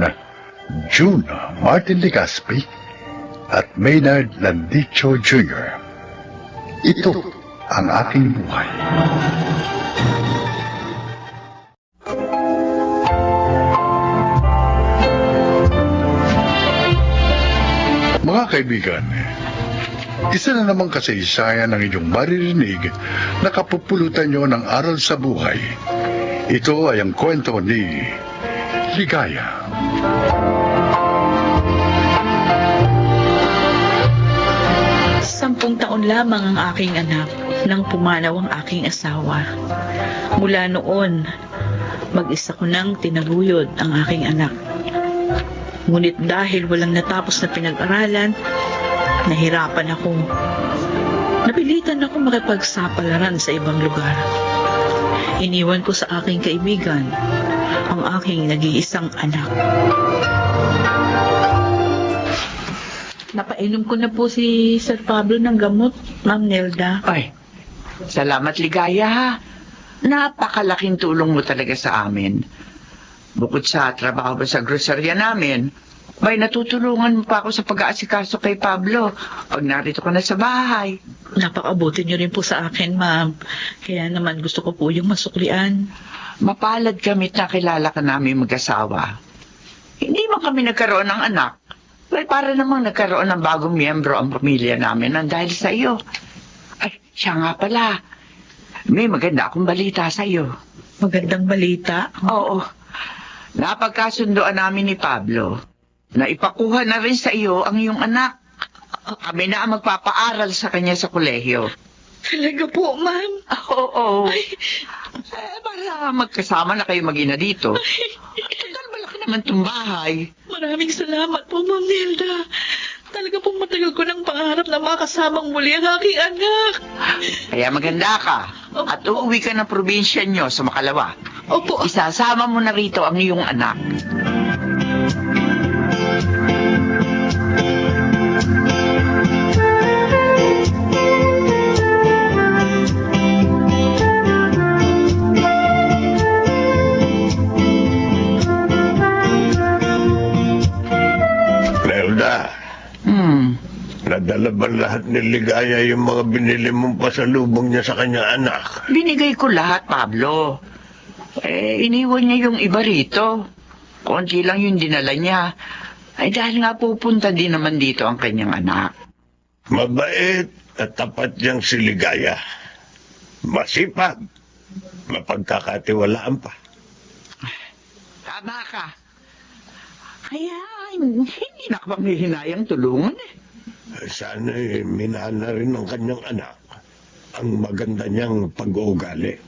June Martin Legaspi at Maynard Landicho Jr. Ito ang aking buhay. Mga kaibigan, isa na namang kasaysayan ang inyong maririnig na kapupulutan nyo ng aral sa buhay. Ito ay ang kwento ni Ligaya. 10 taon lamang ang aking anak nang pumanaw ang aking asawa. Mula noon, mag-isa ko nang tinaguyod ang aking anak. Ngunit dahil walang natapos na pinag-aralan, nahirapan ako. Napilitan ako makipagsapalaran sa ibang lugar. Iniwan ko sa aking kaibigan ang aking nag-iisang anak. Napainom ko na po si Sir Pablo ng gamot, Ma'am Nelda. Ay, salamat Ligaya ha. Napakalaking tulong mo talaga sa amin. Bukod sa trabaho sa grocerya namin, may natutulungan mo pa ako sa pag-aasikaso kay Pablo pag narito ka na sa bahay. Napakabuti niyo rin po sa akin, Ma'am. Kaya naman gusto ko po yung masuklian. Mapalad kami't nakilala ka namin mag-asawa. Hindi man kami nagkaroon ng anak. Well, para namang nagkaroon ng bagong miyembro ang pamilya namin nang dahil sa iyo. Ay, siya nga pala. May maganda akong balita sa iyo. Magandang balita? Oo. Napagkasundoan namin ni Pablo na ipakuha na rin sa iyo ang iyong anak. Kami na ang magpapaaral sa kanya sa kolehiyo. Talaga po, Ma'am? Oo. Para magkasama na kayo mag-ina dito. Total, malaki naman itong bahay. Maraming salamat po, Ma'am Nelda. Talaga pong matagal ko ng pangarap na makasamang muli ang aking anak. Kaya maganda ka. At uuwi ka ng probinsya nyo sa Makalawa. Opo. Isasama mo na rito ang iyong anak. Nadala ba lahat ni Ligaya yung mga binili mong pasalubong niya sa kanya anak? Binigay ko lahat, Pablo. Iniwan niya yung iba rito. Konti lang yung dinala niya. Ay dahil nga pupunta din naman dito ang kanyang anak. Mabait at tapat niyang si Ligaya. Masipag. Mapagkakatiwalaan pa. Tama ka. Kaya hindi na ka panghihinayang tulungan eh. Sana'y minana rin ng kanyang anak ang maganda niyang pag-uugali.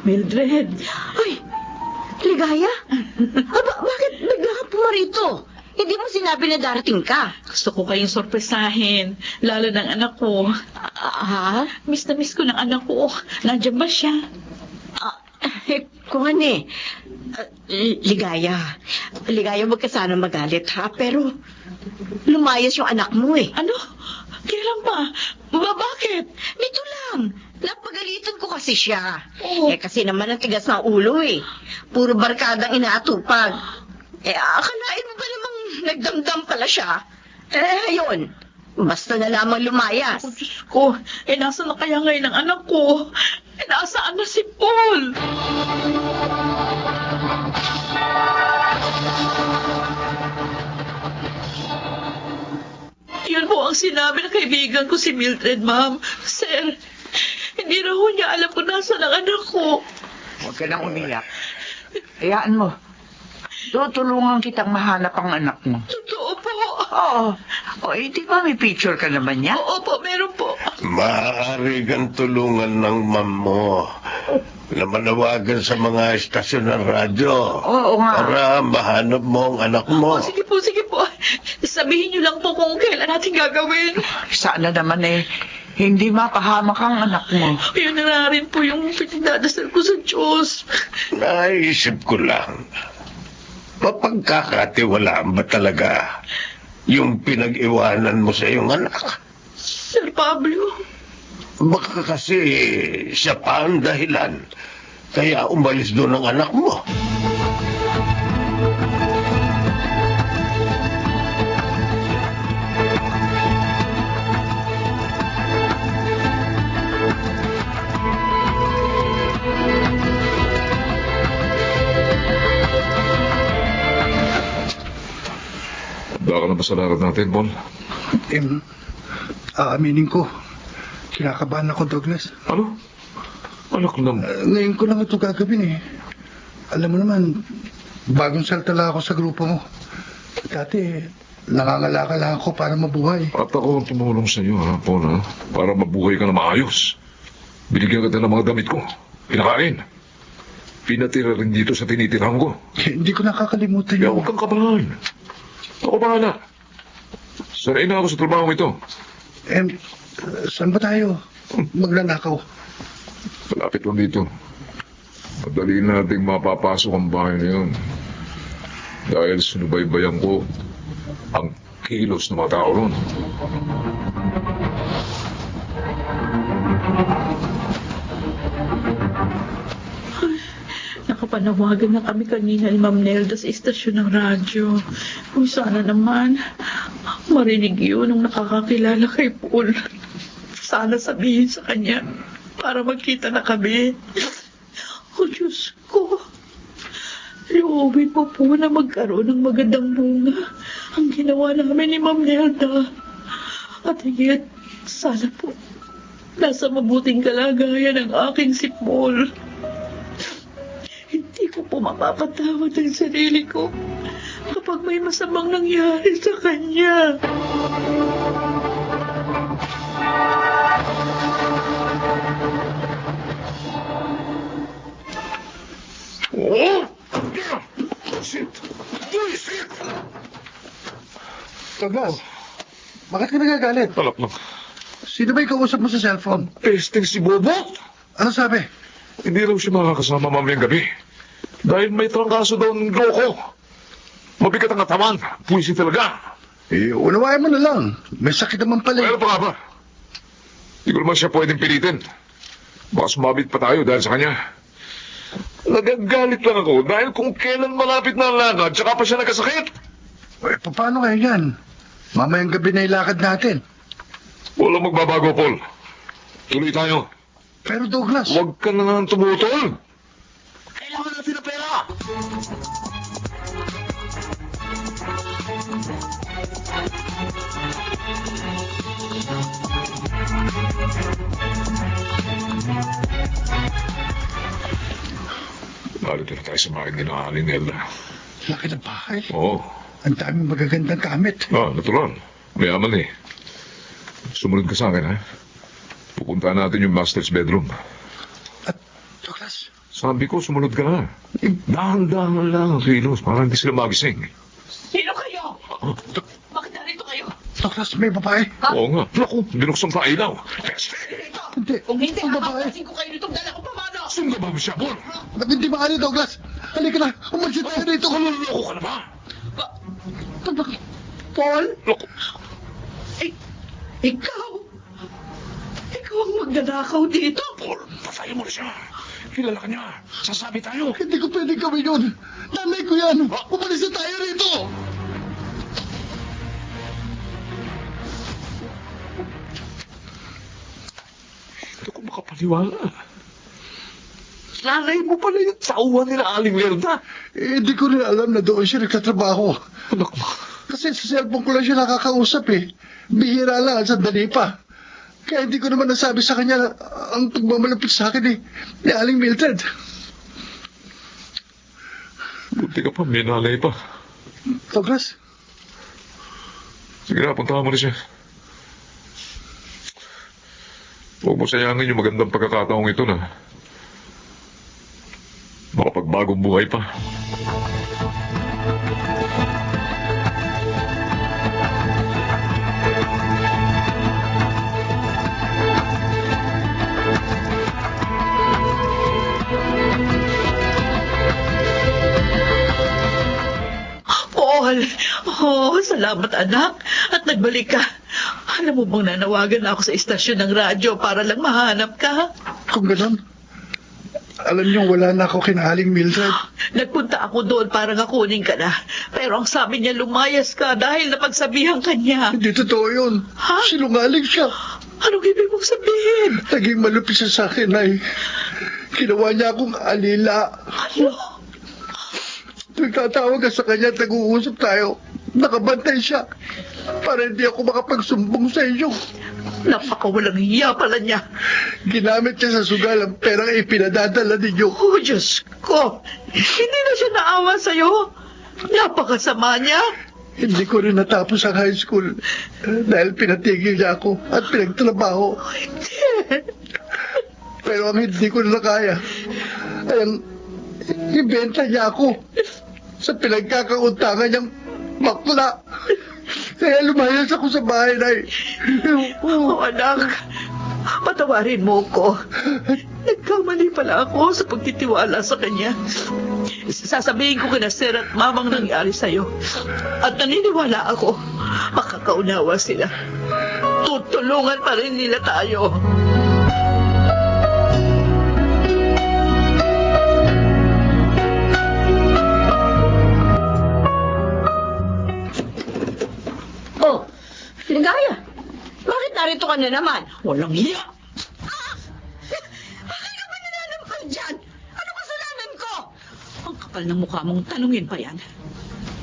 Mildred, Ay, Ligaya? Bakit bigla ka pumarito? Hindi mo sinabi na darating ka. gusto ko kayong sorpresahin. Lalo ng anak ko. Ha? Miss na miss ko ng anak ko. Nandiyan ba siya? Kung ano eh. Ligaya. Ligaya, wag ka sana magalit ha. Pero, lumayas yung anak mo eh. Ano? Kailan pa? Bakit? Nito lang. Napagalitan ko kasi siya. Oo. Kasi naman ang tigas ng ulo eh. Puro barkadang inaatupag. Akalain mo ba namang nagdamdam pala siya? Ayun. Basta na lamang lumayas. Oh, Diyos ko. Nasa na kaya ngayon ang anak ko? Nasaan na si Paul? Yun po ang sinabi ng kaibigan ko si Mildred, ma'am. Sir, hindi raw niya alam kung nasaan ang anak ko. Huwag ka nang umiyak. Hayaan mo. Tutulungan kitang mahanap ang anak mo. Totoo po. Oo. Di ba may picture ka naman niya? Oo po, meron po. Maaari kang tulungan ng ma'am mo na manawagan sa mga estasyon ng radyo. Oo nga. Para mahanap mo ang anak mo. Sige po, sige po. Sabihin niyo lang po kung kailan natin gagawin. Sana naman hindi mapahamak ang anak mo. Yun na rin po yung pinagdadasal ko sa Diyos. Naisip ko lang, mapagkakatiwalaan ba talaga yung pinag-iwanan mo sa iyong anak? Sir Pablo, Baka kasi siya pa ang dahilan, kaya umalis doon ang anak mo. Handa ka na ba sa larat natin, Paul? Aaminin ko, kinakabahan ako, Douglas. Ano? Anak naman. Ngayon ko lang ito gagawin eh. Alam mo naman, bagong saltala ako sa grupo mo. Dati, nangangalakal lang ako para mabuhay. At ako ang tumulong sa iyo, ha, Paul, ha? Para mabuhay ka na maayos. Binigyan kita ng mga damit ko. Pinakain. Pinatira rin dito sa tinitirhan ko. Hindi ko nakakalimutan Kaya yun. huwag kang kabahan. Ako bahala. Sanay na ako sa trabaho ito. Saan ba tayo magnanakaw? Malapit lang dito. Madali nating mapapasok ang bahay na yun. Dahil sinubaybayan ko ang kilos ng mga tao ron. nakapanawagan na kami kanina ni Ma'am Nelda sa istasyon ng radyo. Kung sana naman, marinig yun ng nakakakilala kay Paul. Sana sabihin sa kanya para magkita na kami. Oh, Diyos ko. Loobin mo po na magkaroon ng magandang bunga ang ginawa namin ni Ma'am Nelda. At higit, sana po, nasa mabuting kalagayan ang aking si Paul. Hindi ko po mapapatawad ang sarili ko kapag may masamang nangyari sa kanya. Oh! Shit! Shit! Douglas, bakit ka nagagalit? Talak lang. Sino ba yung kausap mo sa cellphone? Pesting si Bobo! Ano sabi? Hindi raw siya makakasama mamayang gabi. Dahil may trangkaso daw ng loko. Mabigat ang katawan. Puwisin talaga. Unawain mo na lang. May sakit naman pala. Ano pa nga ba? Hindi ko naman siya pwedeng pilitin. Baka sumabit pa tayo dahil sa kanya. Nagagalit lang ako dahil kung kailan malapit na ang lakad, tsaka pa siya nagkasakit. Paano kaya yan? Mamayang gabi na ilakad natin. Walang magbabago, Paul. Tuloy tayo. Pero Douglas... Huwag ka na nga tumutol. Kailangan natin ng pera. Narito na tayo sa bahay ni Aling Nelda. Laki ng bahay. Oo. Ang daming magagandang gamit. Natural. Mayaman eh. Sumunod ka sa akin, ha? Pupuntahan natin yung master's bedroom. At, Douglas, Sabi ko, sumunod ka na. Dahan-dahan lang ang kilos para hindi sila magising. Sino kayo? Bakit narito kayo? Douglas, may babae. Oo nga. Naku, binuksan pa ilaw. Peste! Hindi. Kung hindi, Ang babae. hahapasin ko kayo nitong dala ko pamano. Saan ka ba siya, Paul? Hindi maaari, Douglas. Halika na. Umalis tayo dito. Loko ka na ba? Paul? Loko. Ikaw? Ikaw ang magnanakaw dito? Paul, patayin mo na siya. Kilala ka niya. Sasabi tayo. Hindi ko pwedeng gawin yun. Nanay ko yan. Umalis na tayo rito. Hindi ko makapaniwala. Nanay mo pala yung tauhan nila Aling Lerda. Hindi ko rin alam na doon siya nagtatrabaho. Anak mo. Kasi sa cellphone ko lang siya nakakausap eh. Bihira lang, sandali pa. Kaya hindi ko naman nasabi sa kanya ang pagmamalapit sa akin ni Aling Mildred. Buti ka pa, may nanay pa. Douglas, Sige na, puntahan mo na siya. Huwag mo sayangin yung magandang pagkakataong ito na makapagbagong buhay pa. Paul! Oh, salamat anak. At nagbalik ka. Alam mo bang nanawagan ako sa istasyon ng radyo para lang mahanap ka? kung gano'n, alam niyo wala na ako kina Aling Mildred. Nagpunta ako doon para nga kunin ka na. Pero ang sabi niya lumayas ka dahil napagsabihan ka niya. Hindi totoo yun. Ha? Sinungaling siya. Anong ibig mong sabihin? Naging malupit siya sa akin ay ginawa niya akong alila. Ano? Nagtatawag ka sa kanya at nag-uusap tayo. Nakabantay siya para hindi ako makapagsumbong sa inyo. Napakawalang hiya pala niya. Ginamit niya sa sugal ang perang ipinadadala ninyo. Oh, Diyos ko. Hindi na siya naawa sa'yo. Napakasama niya. Hindi ko rin natapos ang high school dahil pinatigil niya ako at pinagtrabaho. Pero ang hindi ko na kaya ay ang ibenta niya ako sa pinagkakauntangan niyang bakla. Kaya lumayas ako sa bahay na Oh, anak. Patawarin mo ko. Nagkamali pala ako sa pagtitiwala sa kanya. Sasabihin ko kina Sir at Mamang nangyari sa'yo. At naniniwala ako, makakaunawa sila. Tutulungan pa rin nila tayo. Oh, Ligaya, bakit narito ka na naman? Walang hiya. Bakit ka ba nananampal dyan? Ano kasalanan ko? Ang kapal ng mukha mong tanungin pa yan.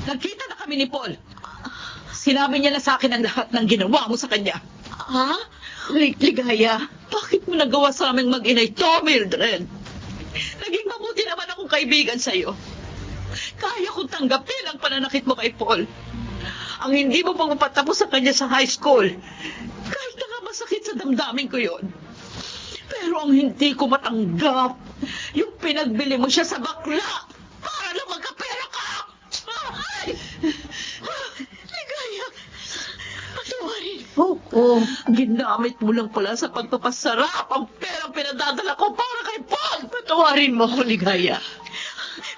Nagkita na kami ni Paul. Sinabi niya na sa akin ang lahat ng ginawa mo sa kanya. Ha? Ligaya, bakit mo nagawa sa aming mag-inay to, Mildred? Naging mabuti naman akong kaibigan sa'yo. Kaya kong tanggapin ang pananakit mo kay Paul. Ang hindi mo pagpapatapos sa kanya sa high school. Kahit na nga masakit sa damdamin ko yon. Pero ang hindi ko matanggap, yung pinagbili mo siya sa bakla para lang magkapera ka. Ay! Ligaya, patawarin mo ko. Ginamit mo lang pala sa pagpapasarap ang perang pinadadala ko para kay Paul. Patawarin mo ko, Ligaya.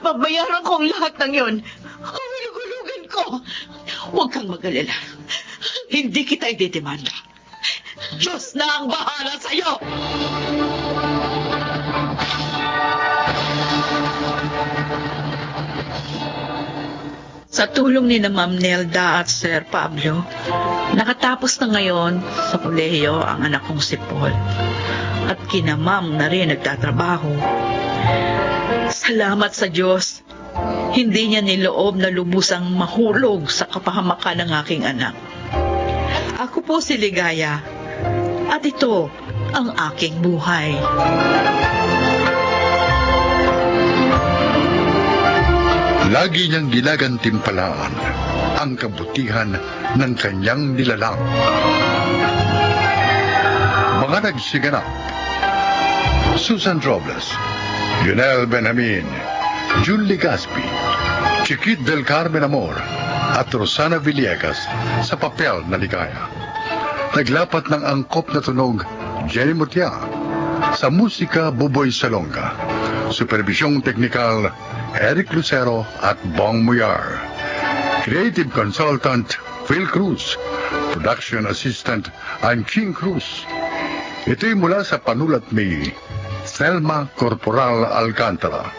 Babayaran ko ang lahat ng yon. Hulug-hulugan ko. Huwag kang mag-alala. Hindi kita idedemanda. Diyos na ang bahala sa'yo! Sa tulong ni na Ma'am Nelda at Sir Pablo, nakatapos na ngayon sa kolehiyo ang anak kong si Paul. At kina Ma'am na rin nagtatrabaho. Salamat sa Diyos. Hindi niya niloob na lubusang mahulog sa kapahamakan ng aking anak. Ako po si Ligaya. At ito ang aking buhay. Lagi niyang ginagantimpalaan ang kabutihan ng kanyang nilalang. Mga nagsiganap: Susan Robles, Lionel Benjamin, June Legaspi, Chiquit del Carmen Amor, at Rosana Villegas sa papel na Ligaya. Naglapat ng angkop na tunog, Jenny Mutia. Sa musika, Buboy Salonga. Supervisyong teknikal, Eric Lucero at Bong Muyar. Creative Consultant, Phil Cruz. Production Assistant, I'm King Cruz. Ito'y mula sa panulat ni Thelma Corporal Alcantara.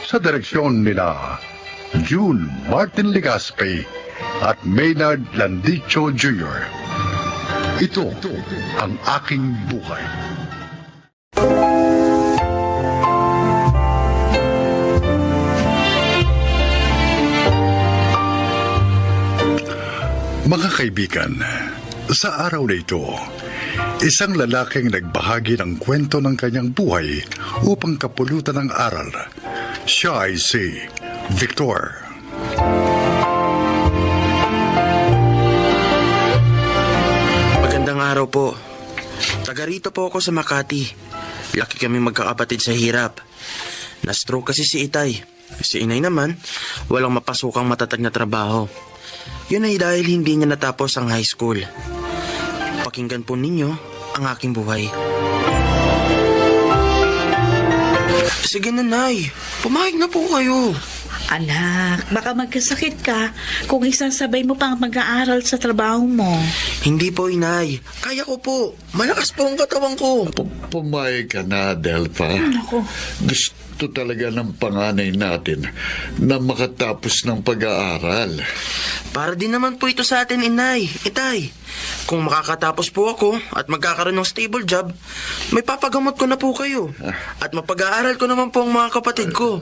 Sa direksyon nila June Martin Legaspi at Maynard Landicho Jr. Ito ang aking buhay. Mga kaibigan, sa araw na ito, isang lalaking nagbahagi ng kwento ng kanyang buhay upang kapulutan ng aral. Siya ay si Victor. Magandang araw po. Taga rito po ako sa Makati. Laki kami magkakapatid sa hirap. Na-stroke kasi si Itay. Si Inay naman, walang mapasukang matatag na trabaho. Yun ay dahil hindi niya natapos ang high school. Pakinggan po ninyo ang aking buhay. Sige na, Nay. Pumayag na po kayo. Anak, baka magkasakit ka kung isasabay mo pang mag-aaral sa trabaho mo. Hindi po, Inay. Kaya ko po. Malakas po ang katawan ko. Pumayag ka na, Delpha. Ako. Gusto talaga ng panganay natin na makatapos ng pag-aaral. Para din naman po ito sa atin, Inay. Itay, kung makakatapos po ako at magkakaroon ng stable job, may papagamot ko na po kayo. At mapag-aaral ko naman po ang mga kapatid ko.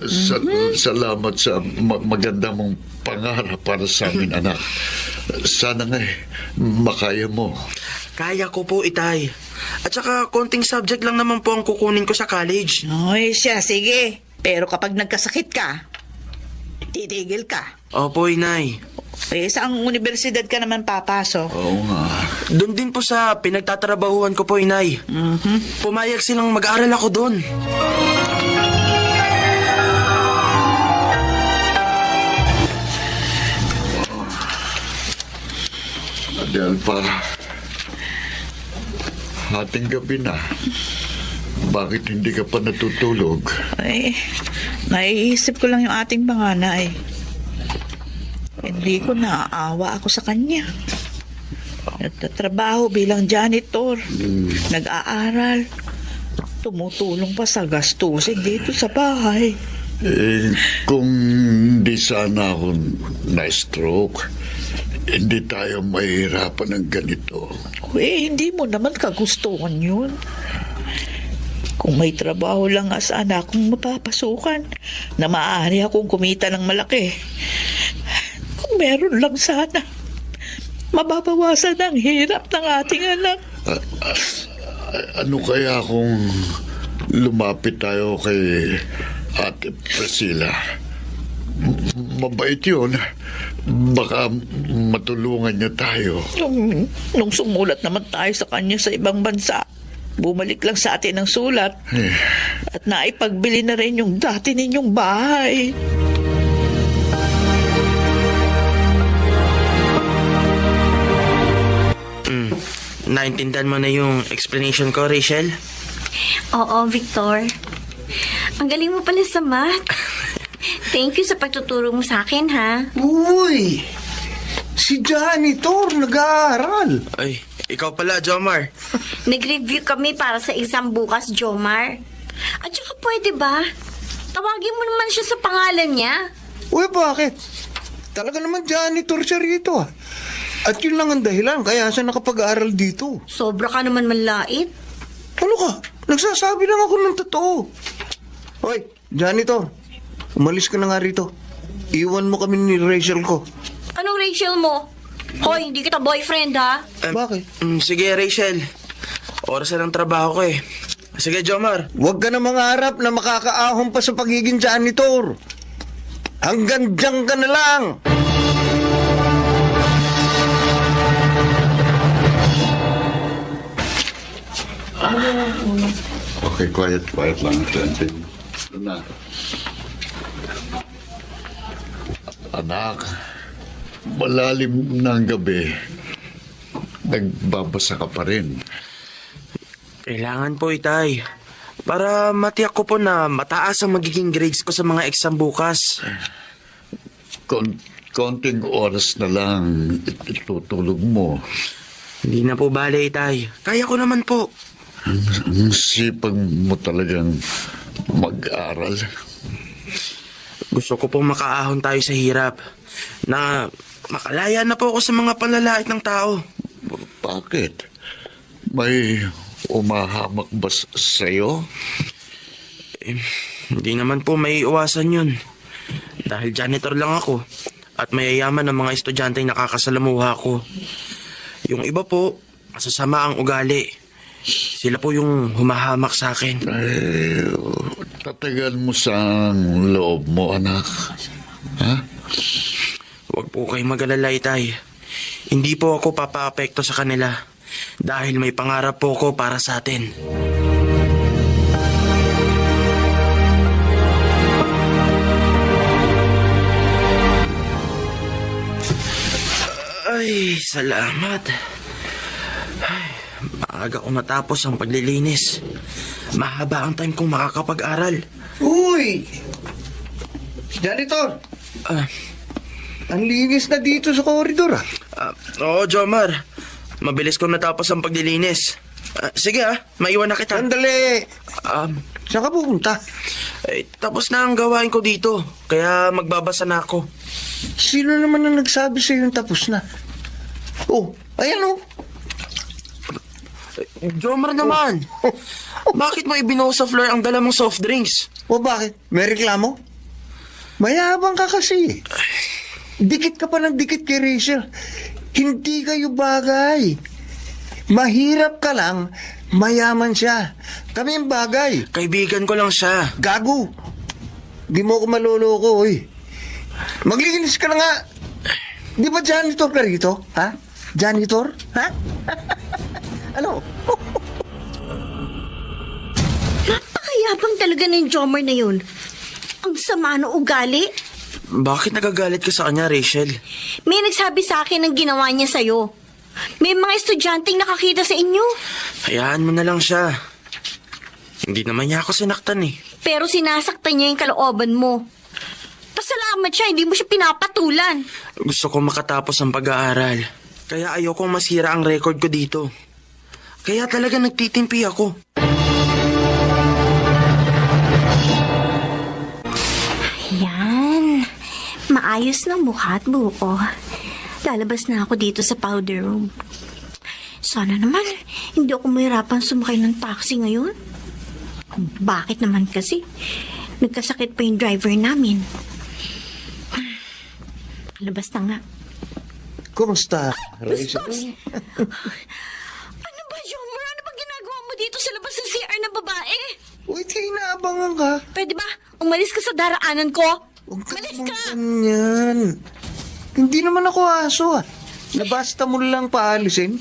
Salamat sa maganda mong pangarap para sa amin, anak. Sana nga makaya mo. Kaya ko po, Itay. At saka konting subject lang naman po ang kukunin ko sa college. Oy, siya, sige. Pero kapag nagkasakit ka, titigil ka. Opo, Inay. Eh, saang universidad ka naman papasok? Oo nga. Doon din po sa pinagtatrabahuan ko po, Inay. Pumayag silang mag-aaral ako doon. Delpha, hating gabi na. Bakit hindi ka pa natutulog? Ay, naiisip ko lang yung ating panganay. Hindi ko naaawa ako sa kanya. Nagtatrabaho bilang janitor. Nag-aaral. Tumutulong pa sa gastusin dito sa bahay. Kung hindi sana ako na-stroke, hindi tayo mahihirapan ng ganito. Hindi mo naman kagustuhan yun. Kung may trabaho lang sana akong mapapasukan na maaari akong kumita ng malaki. Kung meron lang sana, mababawasan ang hirap ng ating anak. Ano kaya kung lumapit tayo kay Ate Priscilla? Mabait yun. Baka matulungan niya tayo. Nung sumulat naman tayo sa kanya sa ibang bansa, bumalik lang sa atin ang sulat. At naipagbili na rin yung dati ninyong bahay. Naintindihan mo na yung explanation ko, Rachel? Oo, Victor. Ang galing mo pala sa math. Thank you sa pagtuturo mo sa akin, ha? Uy! Si janitor nag-aaral. Ay, ikaw pala, Jomar. Nag-review kami para sa exam bukas, Jomar. At saka pwede ba? Tawagin mo naman siya sa pangalan niya. Uy, bakit? Talaga naman janitor siya rito ah. At yun lang ang dahilan kaya siya nakapag-aaral dito. Sobra ka naman manlait. Ano ka? Nagsasabi lang ako ng totoo. Hoy, janitor. Umalis ka na nga rito. Iwan mo kami ni Rachel ko. Anong Rachel mo? Hoy, hindi kita boyfriend, ha? Bakit? Sige, Rachel. Oras na ng trabaho ko eh. Sige, Jomar. Huwag ka na mangarap na makakaahon pa sa pagiging janitor. Hanggang diyan ka na lang. Okay, quiet lang. Anak, malalim na ang gabi. Nagbabasa ka pa rin. Kailangan po, Itay. Para matiyak ko po na mataas ang magiging grades ko sa mga exam bukas. Konting oras na lang itutulog mo. Hindi na po bale, Itay. Kaya ko naman po. Ang sipag mo talagang mag-aral. Gusto ko pong makaahon tayo sa hirap. Na makalaya na po ako sa mga panlalait ng tao. Bakit? May umahamak ba sa'yo? Hindi naman po may iwasan yun. Dahil janitor lang ako. At mayayaman ang mga estudyante nakakasalamuha ko. Yung iba po, masasama ang ugali. Sila po yung humahamak sa akin. Ay, tatagal mo sa loob mo, anak. Ha? Huwag po kayong mag-alala, Itay. Hindi po ako papaapekto sa kanila. Dahil may pangarap po ko para sa atin. Ay, salamat. Ay, maaga ko natapos ang paglilinis. Mahaba ang time kong makakapag-aral. Uy! Janitor! Ang linis na dito sa koridor ah. Oo, Jomar. Mabilis kong natapos ang paglilinis. Sige maiwan na kita. Sandali! Saan ka pupunta? Tapos na ang gawain ko dito. Kaya magbabasa na ako. Sino naman ang nagsabi sa yung tapos na? Oh, ayan oh. Jomar naman. Bakit mo ibinuo sa floor ang dala mong soft drinks? O bakit? May reklamo? Mayabang ka kasi. Dikit ka pa ng dikit kay Rachel. Hindi kayo bagay. Mahirap ka lang, mayaman siya. Kami ang bagay. Kaibigan ko lang siya. Gago. Di mo ako maloloko, oy. Maglinis ka na nga. Di ba janitor ka rito? Ha? Janitor? Ha? Ano? Napakayabang talaga ng Jomar na yun. Ang sama ng ugali. Bakit nagagalit ka sa kanya, Rachel? May nagsabi sa akin ng ginawa niya sa'yo. May mga estudyanteng nakakita sa inyo. Hayaan mo na lang siya. Hindi naman niya ako sinaktan eh. Pero sinasaktan niya yung kalooban mo. Pasalamat siya, hindi mo siya pinapatulan. Gusto ko makatapos ang pag-aaral. Kaya ayokong masira ang record ko dito. Kaya talaga nagtitimpi ako. Yan. Maayos ng mukha at buko. Lalabas na ako dito sa powder room. Sana naman, hindi ako mahirapan sumakay ng taxi ngayon. Bakit naman kasi? Nagkasakit pa yung driver namin. Labas na nga. Kumusta, Rachel? Ano ba, Jomar? Ano ba ginagawa mo dito sa labas ng CR na babae? Uy, tinaabangan ka. Pwede ba? Umalis ka sa daraanan ko? Huwag ka Umalis naman ka! ganyan. Hindi naman ako aso ah. Nabasta mo lang paalisin.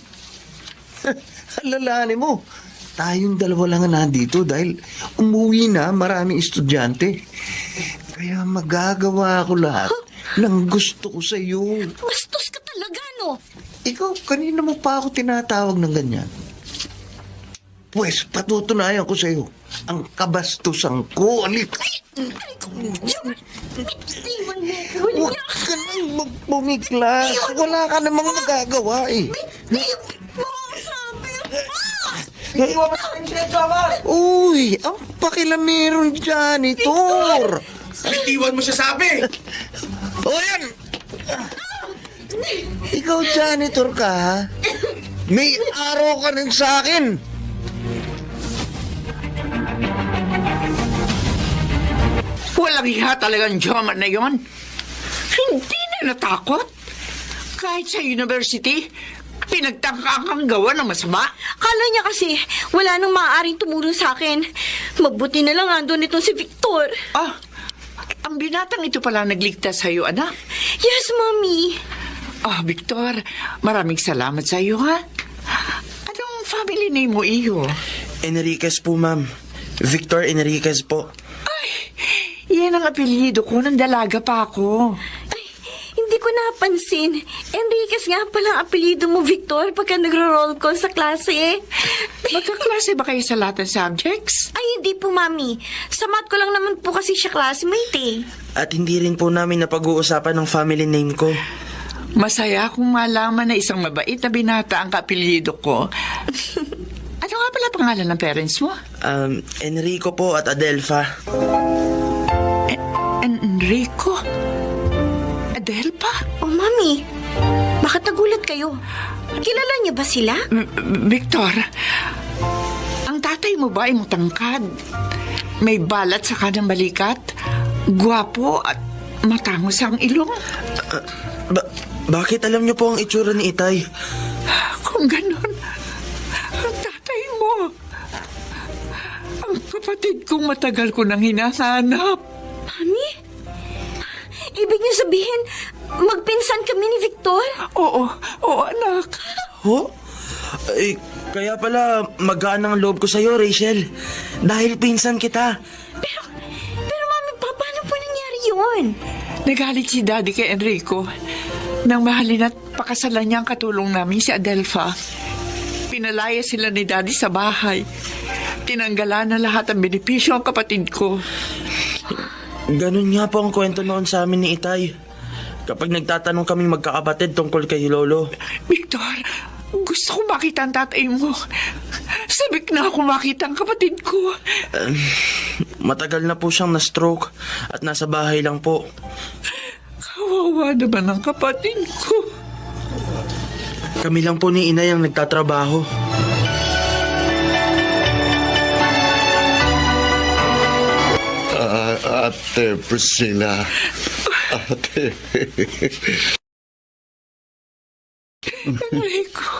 Alalahanin mo. Tayong dalawa lang na nandito dahil umuwi na maraming estudyante. Kaya magagawa ko lahat ng gusto ko sa iyo. Bastos ka talaga, no? Ikaw, kanina mo pa ako tinatawag ng ganyan. Pues, patutunayan ko sa iyo ang kabastusan ko. Alik! Jomar! Iwan mo ko Huwag niya. ka nang bumiglas. Wala ka namang magagawa eh. Sabi Uy, ang pakilameron janitor. Bitiwan mo siya sabi! O yan! Ikaw janitor ka ha? May araw ka rin sa akin. Walang hiya talagang Joman na yon. Hindi na natakot. Kahit sa university, pinagtangka kang gawa ng masama. Kala niya kasi wala nang maaaring tumulong sa akin. Mabuti na lang andun itong si Victor. Ah, ang binatang ito pala nagligtas sa'yo, anak. Yes, Mommy. Ah, Victor, maraming salamat sa iyo, ha? Anong family name mo, iyo? Enriquez po, ma'am. Victor Enriquez po. Yan ang apelyido ko nang dalaga pa ako. Ay, hindi ko napansin. Enriquez nga pala ang apelido mo, Victor, pagka nagro-roll call sa klase. Magkaklase ba kayo sa lahat ng subjects? Ay, hindi po, Mami. Sa math ko lang naman po kasi siya classmate eh. At hindi rin po namin napag-uusapan ng family name ko. Masaya akong malaman na isang mabait na binata ang kaapelyido ko. Ano nga pala pangalan ng parents mo? Enrico po at Adelpha. Enrico? Adelpa? Oh, Mami. Bakit nagulat kayo? Kilala niyo ba sila? Victor, ang tatay mo ba ay matangkad? May balat sa kanang balikat? Gwapo at matangos ang ilong? Bakit alam niyo po ang itsura ni Itay? Kung ganon, ang tatay mo. Ang kapatid kong matagal ko nang hinahanap. Mami? Ibig niyo sabihin, magpinsan kami ni Victor? Oo, anak. Ho? Eh, kaya pala magaan ang loob ko sa'yo, Rachel. Dahil pinsan kita. Pero Mami, paano po nangyari yun? Nagalit si Daddy kay Enrico nang mahalin at pakasalan niya ang katulong namin si Adelpha. Pinalaya sila ni Daddy sa bahay. Tinanggalan na lahat ang benepisyo ang kapatid ko. Ganun nga po ang kwento noon sa amin ni Itay. Kapag nagtatanong kami magkakapatid tungkol kay Lolo. Victor, gusto ko makita ang tatay mo. Sabik na ako makita ang kapatid ko. Matagal na po siyang na-stroke at nasa bahay lang po. Kawawa naman ang kapatid ko. Kami lang po ni Inay ang nagtatrabaho. Ate Priscilla. Ate. Enrico,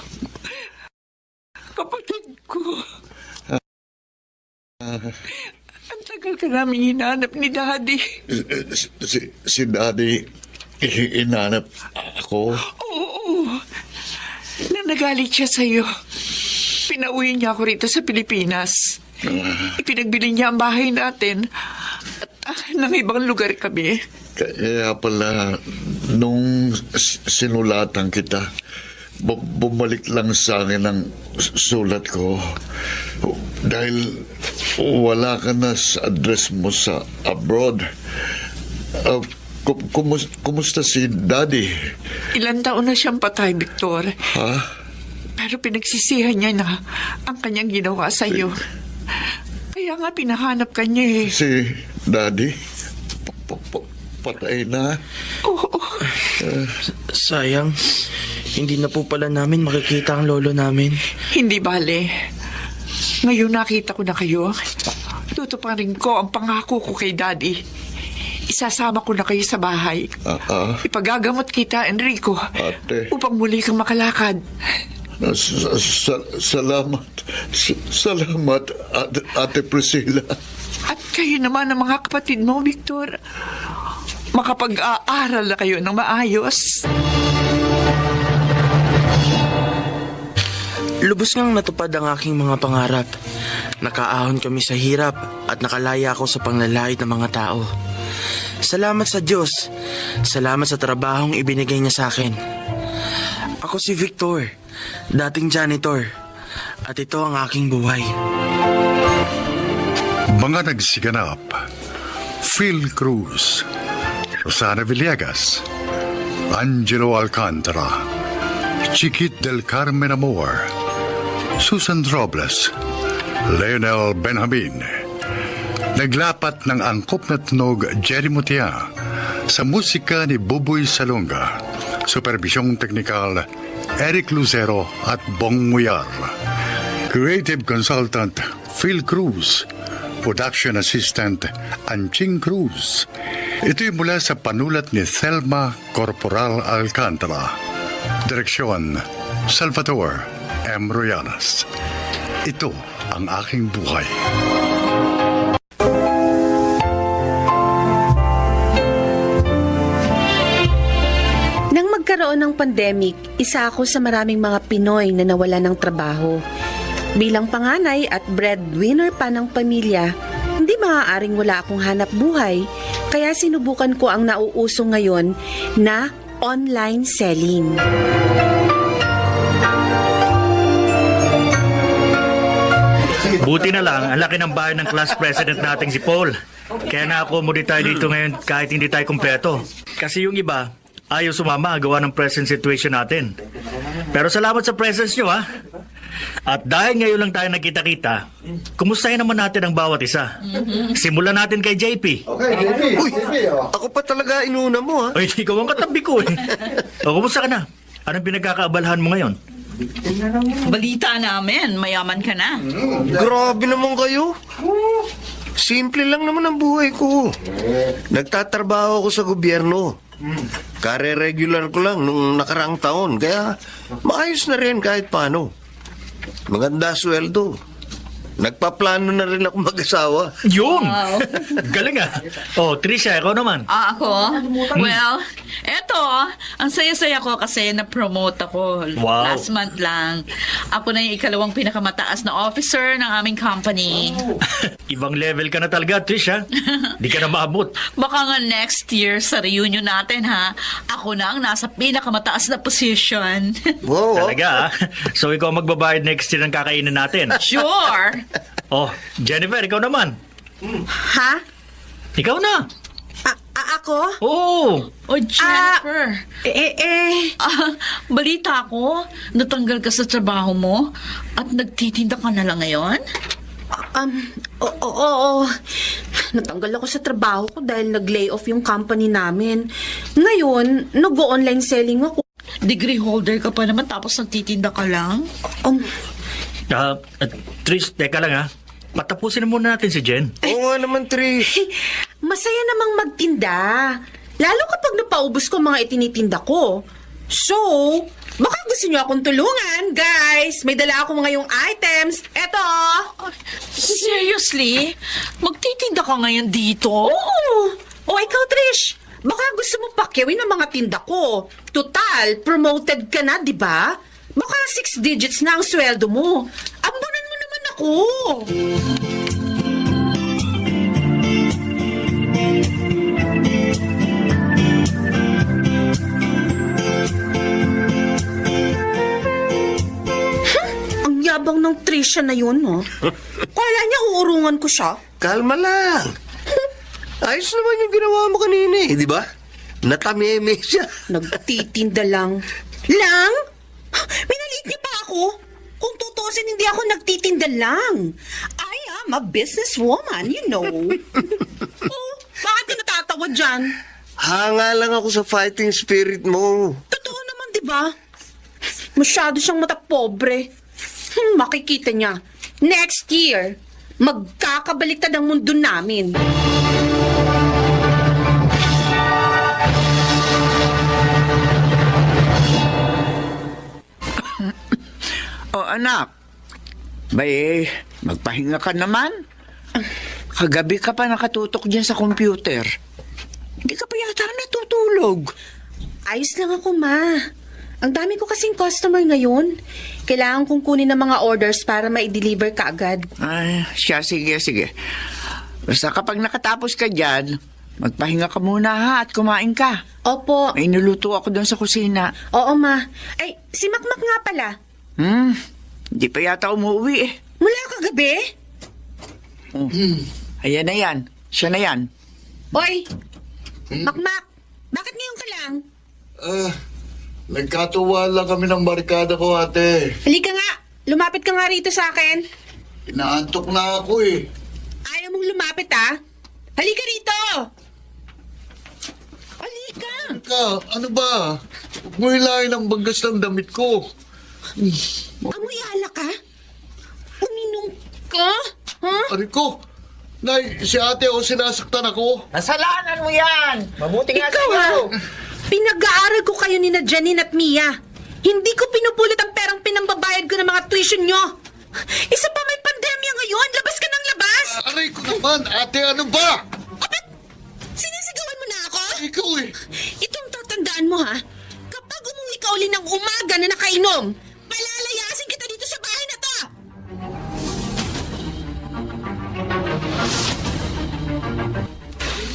kapatid ko. Ang tagal ka namin hinanap ni Daddy. Si Daddy, inanap ako. Oo. Nang nagalit siya sa'yo, pinauwi niya ako rito sa Pilipinas. Ipinagbili niya ang bahay natin at ng ibang lugar kami. Kaya pala, nung sinulatan kita, bumalik lang sa akin ang sulat ko. Dahil wala ka na sa address mo sa abroad. Kumusta si Daddy? Ilan taon na siyang patay, Victor. Ha? Pero pinagsisihan niya na ang kanyang ginawa sa'yo. Kaya nga pinahanap ka niya eh. Si Daddy? Patay na? Oo. Sayang, hindi na po pala namin makikita ang lolo namin. Hindi bale. Ngayon nakita ko na kayo. Tutuparin ko ang pangako ko kay Daddy. Isasama ko na kayo sa bahay. Ipagagamot kita, Enrico. Ate. Upang muli kang makalakad. Salamat. Salamat, Ate Priscilla. At kayo naman ang mga kapatid mo, Victor. Makapag-aaral na kayo ng maayos. Lubos ngang natupad ang aking mga pangarap. Nakaahon kami sa hirap at nakalaya ako sa panglalait ng mga tao. Salamat sa Diyos. Salamat sa trabahong ibinigay niya sa akin. Ako si Victor, dating janitor. At ito ang aking buhay. Mga nagsiganap, Phil Cruz, Rosana Villegas, Angelo Alcantara, Chiquit del Carmen Amor, Susan Robles, Leonel Benjamin. Naglapat ng angkop na tunog Jerry Mutia sa musika ni Buboy Salonga. Supervisyong teknikal Eric Lucero at Bong Muyar. Creative Consultant Phil Cruz. Production Assistant Anching Cruz. Ito'y mula sa panulat ni Thelma Corporal Alcantara. Direksyon Salvador M. Royanas. Ito ang aking buhay. Nang magkaroon ng pandemic, isa ako sa maraming mga Pinoy na nawala ng trabaho. Bilang panganay at breadwinner pa ng pamilya, hindi maaaring wala akong hanap buhay, kaya sinubukan ko ang nauuso ngayon na online selling. Buti na lang, ang laki ng bahay ng class president nating si Paul. Kaya na-accommodate tayo dito ngayon kahit hindi tayo kumpleto. Kasi yung iba, ayaw sumama gawa ng present situation natin. Pero salamat sa presence nyo, ha? At dahil ngayon lang tayo nagkita-kita, kumustahin naman natin ang bawat isa. Simulan natin kay JP. Uy, ako pa talaga inuna mo, ha? Ay, ikaw ang katabi ko, eh. O, kumusta ka na? Anong pinagkakaabalahan mo ngayon? Balita namin, mayaman ka na. Grabe naman kayo. Simple lang naman ang buhay ko. Nagtatrabaho ako sa gobyerno. Kare-regular ko lang nung nakaraang taon. Kaya maayos na rin kahit paano. Maganda sweldo. Nagpaplano na rin ako mag-asawa. Yun! Galing, ah. O, Trisha, ikaw naman. Ako? Well, eto, ang saya-saya ko kasi na-promote ako. Wow. Last month lang. Ako na yung ikalawang pinakamataas na officer ng aming company. Ibang level ka na talaga, Trisha. Di ka na maabot. Baka nga next year sa reunion natin, ha? Ako na ang nasa pinakamataas na position. Wow, Talaga, ah. So, ikaw ang magbabayad next year ng kakainin natin. Sure! Oh, Jennifer, ikaw naman. Ha? Ikaw na. Ako? Oo. Oh, Jennifer. Balita ko, natanggal ka sa trabaho mo at nagtitinda ka na lang ngayon? Oo. Natanggal ako sa trabaho ko dahil nag-lay off yung company namin. Ngayon, nag-online selling ako. Degree holder ka pa naman tapos nagtitinda ka lang? Trish, teka lang, ha. Patapusin muna natin si Jen. Oo nga naman, Trish. Masaya namang magtinda. Lalo kapag napaubos ko mga itinitinda ko. So, baka gusto niyo akong tulungan, guys. May dala akong ngayong items. Eto! Seriously? Magtitinda ka ngayon dito? Oo! O ikaw, Trish, baka gusto mo pakyawin ang mga tinda ko. Total, promoted ka na, di ba? Baka 6 digits na ang sweldo mo. Ambunan mo naman ako. Ang yabang ng Trisha na yun, no? Kala niya uurungan ko siya. Kalma lang. Ayos naman yung ginawa mo kanina, eh, di ba? Natameme siya. Nagtitinda lang. Lang? Pinaliit niya pa ako. Kung tutusin, hindi ako nagtitinda lang. I am a businesswoman, you know. Oh, bakit ka natatawa dyan? Hanga lang ako sa fighting spirit mo. Totoo naman, di ba? Masyado siyang matapobre. Makikita niya. Next year, magkakabaliktad ang mundo namin. O anak, bay, magpahinga ka naman. Kagabi ka pa nakatutok dyan sa computer. Hindi ka pa yata natutulog. Ayos lang ako, ma. Ang dami ko kasing customer ngayon. Kailangan kong kunin ng mga orders para ma-deliver ka agad. Ay, siya, sige. Basta kapag nakatapos ka dyan, magpahinga ka muna ha at kumain ka. Opo. May niluto ako doon sa kusina. Oo, ma. Ay, si Makmak nga pala. Hindi pa yata umuwi eh. Mula kagabi? Ayan na yan. Siya na yan. Oy, Makmak. Bakit ngayon ka lang? Nagkatuwa lang kami ng barkada ko, ate. Halika nga. Lumapit ka nga rito sa akin. Inaantok na ako eh. Ayaw mong lumapit, ha? Halika rito! Halika! Ka, ano ba? Huwag mo hilahin ang bagas ng damit ko. Amoy alak ka? Uminom ka? Ha? Ari ko, Nay, si ate o sinasaktan ako. Kasalanan mo yan! Mabuti nga Ikaw, ha? Pinag-aaral ko kayo ni na Janine at Mia. Hindi ko pinupulot ang perang pinambabayad ko ng mga tuition nyo. Isa pa may pandemya ngayon. Labas ka ng labas! Aray ko naman, ate, ano ba? Sinisigawan mo na ako? Ikaw eh. Itong tatandaan mo, ha? Kapag umuwi ka uli ng umaga na nakainom, palalayasin kita dito sa bahay na to!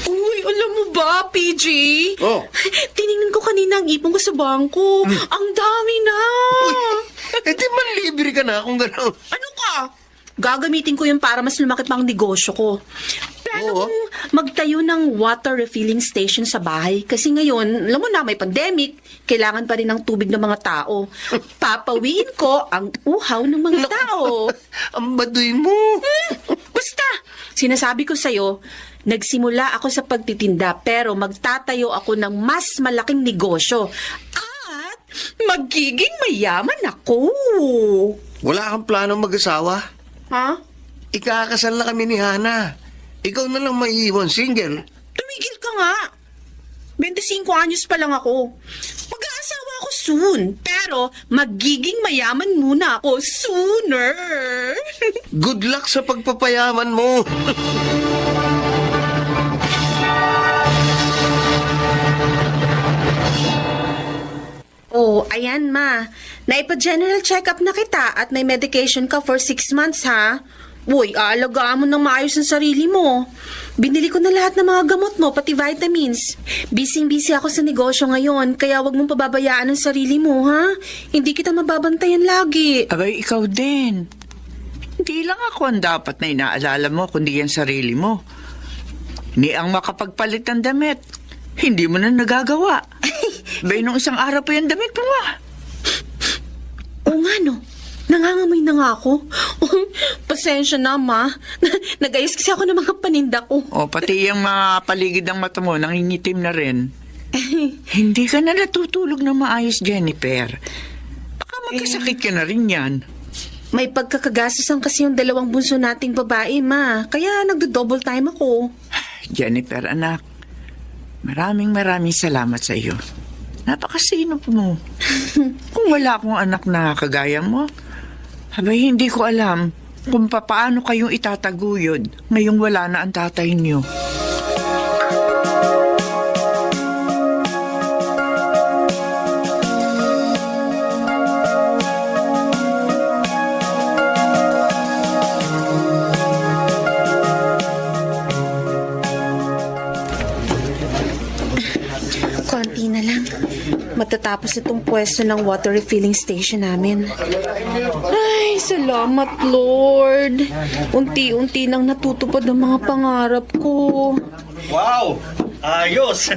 Uy, alam mo ba, PG? Oh. Tiningnan ko kanina ang ipon ko sa bangko. Ang dami na! Di man libre ka na kung gano'n. Ano ka? Gagamitin ko yun para mas lumaki pang negosyo ko. Plano kong magtayo ng water refilling station sa bahay. Kasi ngayon, alam mo na, may pandemic. Kailangan pa rin ng tubig ng mga tao. Papawiin ko ang uhaw ng mga tao. Ang baduy mo. Basta, sinasabi ko sa'yo, nagsimula ako sa pagtitinda pero magtatayo ako ng mas malaking negosyo. At magiging mayaman ako. Wala kang plano mag-asawa? Ha? Ikakasal na kami ni Hana. Ikaw na lang maiiwan single. Tumigil ka nga. 25 anyos pa lang ako. Mag-aasawa ako soon. Pero magiging mayaman muna ako sooner. Good luck sa pagpapayaman mo. Oh, ayan ma. Naipa-general check-up na kita at may medication ka for 6 months ha. Uy, aalagaan mo ng maayos ang sarili mo. Binili ko na lahat ng mga gamot mo, pati vitamins. Busy-busy ako sa negosyo ngayon, kaya wag mong pababayaan ang sarili mo, ha? Hindi kita mababantayan lagi. Abay, ikaw din. Hindi lang ako ang dapat na inaalala mo, kundi ang sarili mo. Ni ang makapagpalit ng damit. Hindi mo na nagagawa. Bay, nung isang araw pa yung damit mo, Oo nga, no? Nangangamoy na nga ako. Pasensya na, ma. Nag-ayos kasi ako ng mga paninda ko. O, pati yung mga paligid ng mata mo, nangingitim na rin. Hindi ka na natutulog na maayos, Jennifer. Baka magkasakit ka na rin yan. May pagkakagastusan kasi yung dalawang bunso nating babae, ma. Kaya nagdo-double time ako. Jennifer, anak, maraming salamat sa iyo. Napakasinop mo. Kung wala akong anak na kagaya mo, abay hindi ko alam kung paano kayong itataguyod ngayong wala na ang tatay niyo. Konti na lang. Matatapos itong pwesto ng water refilling station namin. Ay, salamat, Lord. Unti-unti nang natutupad ang mga pangarap ko. Wow! Ayos!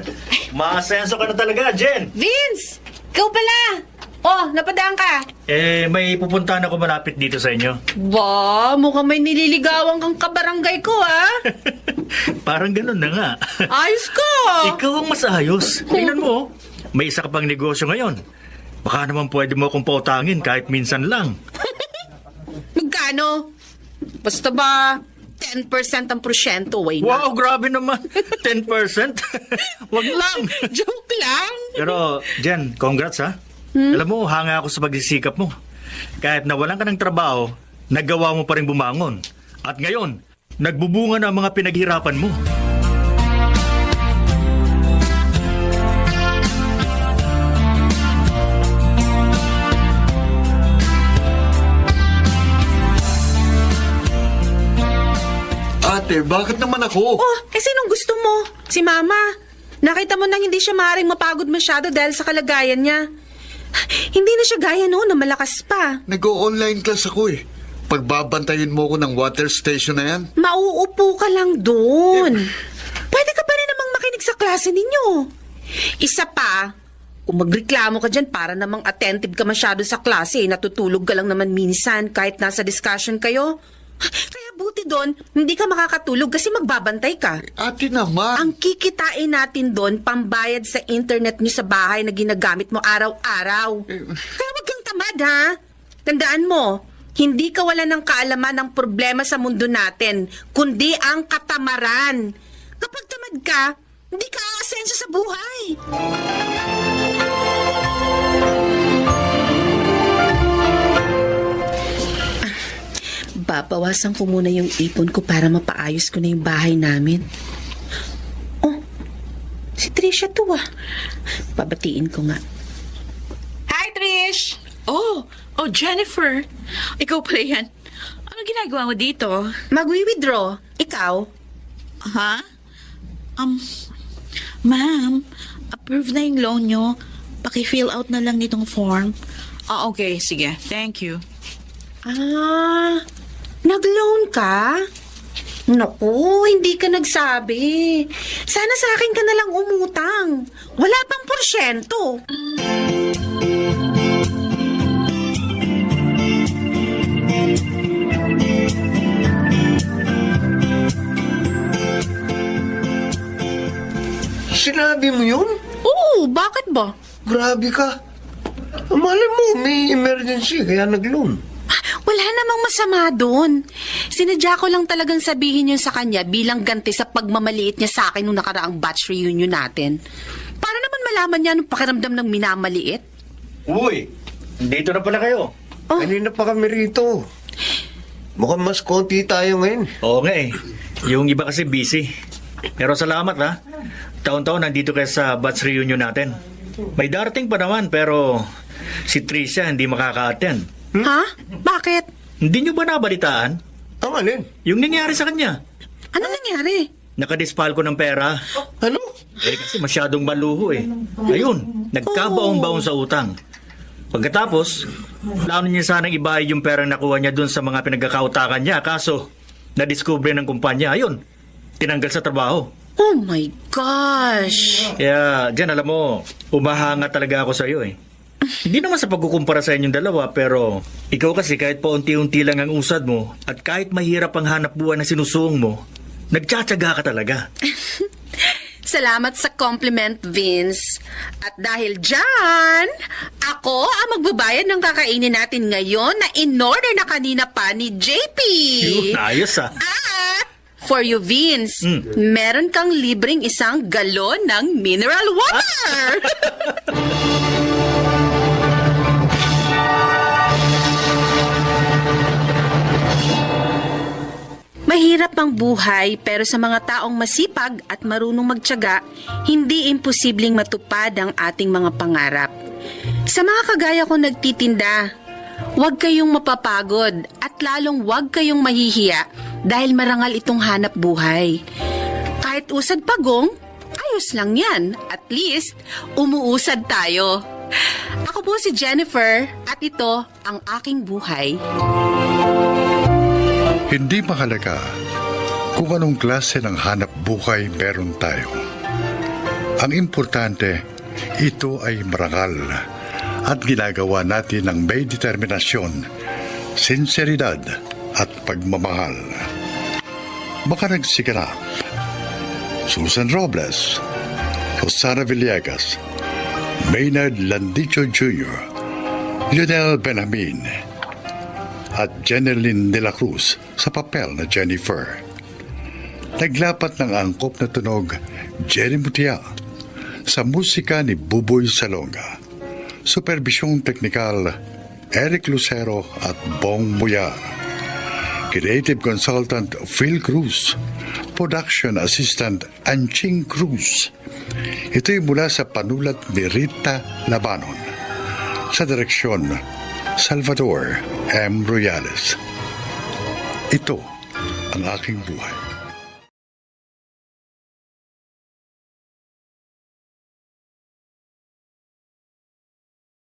Maasenso ka na talaga, Jen! Vince! Ikaw pala! Oh, napadaan ka! May pupuntahan ako malapit dito sa inyo. Ba, mukhang may nililigawan kang kabarangay ko, ha? Parang ganun na nga. Ayos ko! Ikaw ang mas ayos. Tingnan mo, may isa ka pang negosyo ngayon. Baka naman pwede mo akong pautangin kahit minsan lang. Magkano? Basta ba, 10% ang prosyento, way na. Wow, grabe naman. 10%? Wag lang. Joke lang. Pero, Jen, congrats ha. Alam mo, hanga ako sa pagsisikap mo. Kahit nawalan ka ng trabaho, nagawa mo pa rin bumangon. At ngayon, nagbubunga na ang mga pinaghirapan mo. Ate, bakit naman ako? Oh, sinong gusto mo? Si Mama. Nakita mo nang hindi siya maaaring mapagod masyado dahil sa kalagayan niya. Hindi na siya gaya noon na malakas pa. Nag-o-online class ako eh. Pagbabantayin mo ko ng water station na yan. Mauupo ka lang doon. Pwede ka pa rin namang makinig sa klase ninyo. Isa pa, kung magreklamo ka dyan para namang attentive ka masyado sa klase, natutulog ka lang naman minsan kahit nasa discussion kayo. Kaya buti doon, hindi ka makakatulog kasi magbabantay ka. Ate naman. Ang kikitain natin doon, pambayad sa internet nyo sa bahay na ginagamit mo araw-araw. Kaya wag kang tamad, ha? Tandaan mo, hindi ka wala ng kaalaman ng problema sa mundo natin, kundi ang katamaran. Kapag tamad ka, hindi ka aasenso sa buhay. Babawasan ko muna yung ipon ko para mapaayos ko na yung bahay namin. Oh, si Trisha to ah. Babatiin ko nga. Hi, Trish! Oh, Jennifer. Ikaw pala yan. Ano ginagawa mo dito? Magwi-withdraw. Ikaw? Ha? Ma'am, approve na yung loan nyo. Paki-fill out na lang nitong form. Okay. Sige. Thank you. Ah, nag-loan ka? Naku, hindi ka nagsabi. Sana sa akin ka nalang umutang. Wala pang porsyento. Sinabi mo yun? Oo, bakit ba? Grabe ka. Malay mo, may emergency kaya nag-loan. Wala namang masama doon. Sinadya ko lang talagang sabihin yun sa kanya bilang ganti sa pagmamaliit niya sa akin nung nakaraang batch reunion natin. Para naman malaman niya anong pakiramdam ng minamaliit. Uy, dito na pala kayo. Kanina pa kami rito. Mukhang mas konti tayo ngayon. Oo nga eh. Yung iba kasi busy. Pero salamat ha. Taon-taon nandito kayo sa batch reunion natin. May darating pa naman pero si Tricia hindi makaka-attend. Ha? Bakit? Hindi nyo ba nabalitaan? Ang alin? Yung nangyari sa kanya. Ano nangyari? Nakadispal ko ng pera. Ano? Eh kasi masyadong maluho eh. Ayun, nagkabaong-baong sa utang. Pagkatapos, plano niya sanang ibayad yung perang nakuha niya dun sa mga pinagkakautakan niya. Kaso, nadiskubre ng kumpanya. Ayun, tinanggal sa trabaho. Oh my gosh! Kaya, dyan alam mo, umahanga talaga ako sa iyo eh. Hindi naman sa pagkukumpara sa inyong dalawa, pero ikaw kasi kahit pa unti-unti lang ang usad mo at kahit mahirap ang hanap buhay na sinusuong mo, nagtsatsaga ka talaga. Salamat sa compliment, Vince. At dahil dyan, ako ang magbabayad ng kakainin natin ngayon na in-order na kanina pa ni JP. Yun, ayos ah. For you, Vince, meron kang libreng 1 galon ng mineral water. Mahirap ang buhay pero sa mga taong masipag at marunong magtiyaga, hindi imposibleng matupad ang ating mga pangarap. Sa mga kagaya kong nagtitinda, huwag kayong mapapagod at lalong huwag kayong mahihiya dahil marangal itong hanap buhay. Kahit usad pagong, ayos lang yan. At least, umuusad tayo. Ako po si Jennifer at ito ang aking buhay. Hindi mahalaga kung anong klase ng hanap buhay meron tayo. Ang importante, ito ay marangal at ginagawa natin ng may determinasyon, sinseridad at pagmamahal. Baka nagsiganap Susan Robles, Rosana Villegas, Maynard Landicho Jr., Lionel Benjamin, at Jeneline de la Cruz sa papel na Jennifer. Naglapat ng angkop na tunog Jerry Mutia sa musika ni Buboy Salonga. Superbisyong teknikal Eric Lucero at Bong Muyar. Creative Consultant Phil Cruz. Production Assistant Anching Cruz. Ito'y mula sa panulat ni Rita Labanon. Sa direksyon, Salvador M. Royales. Ito ang aking buhay.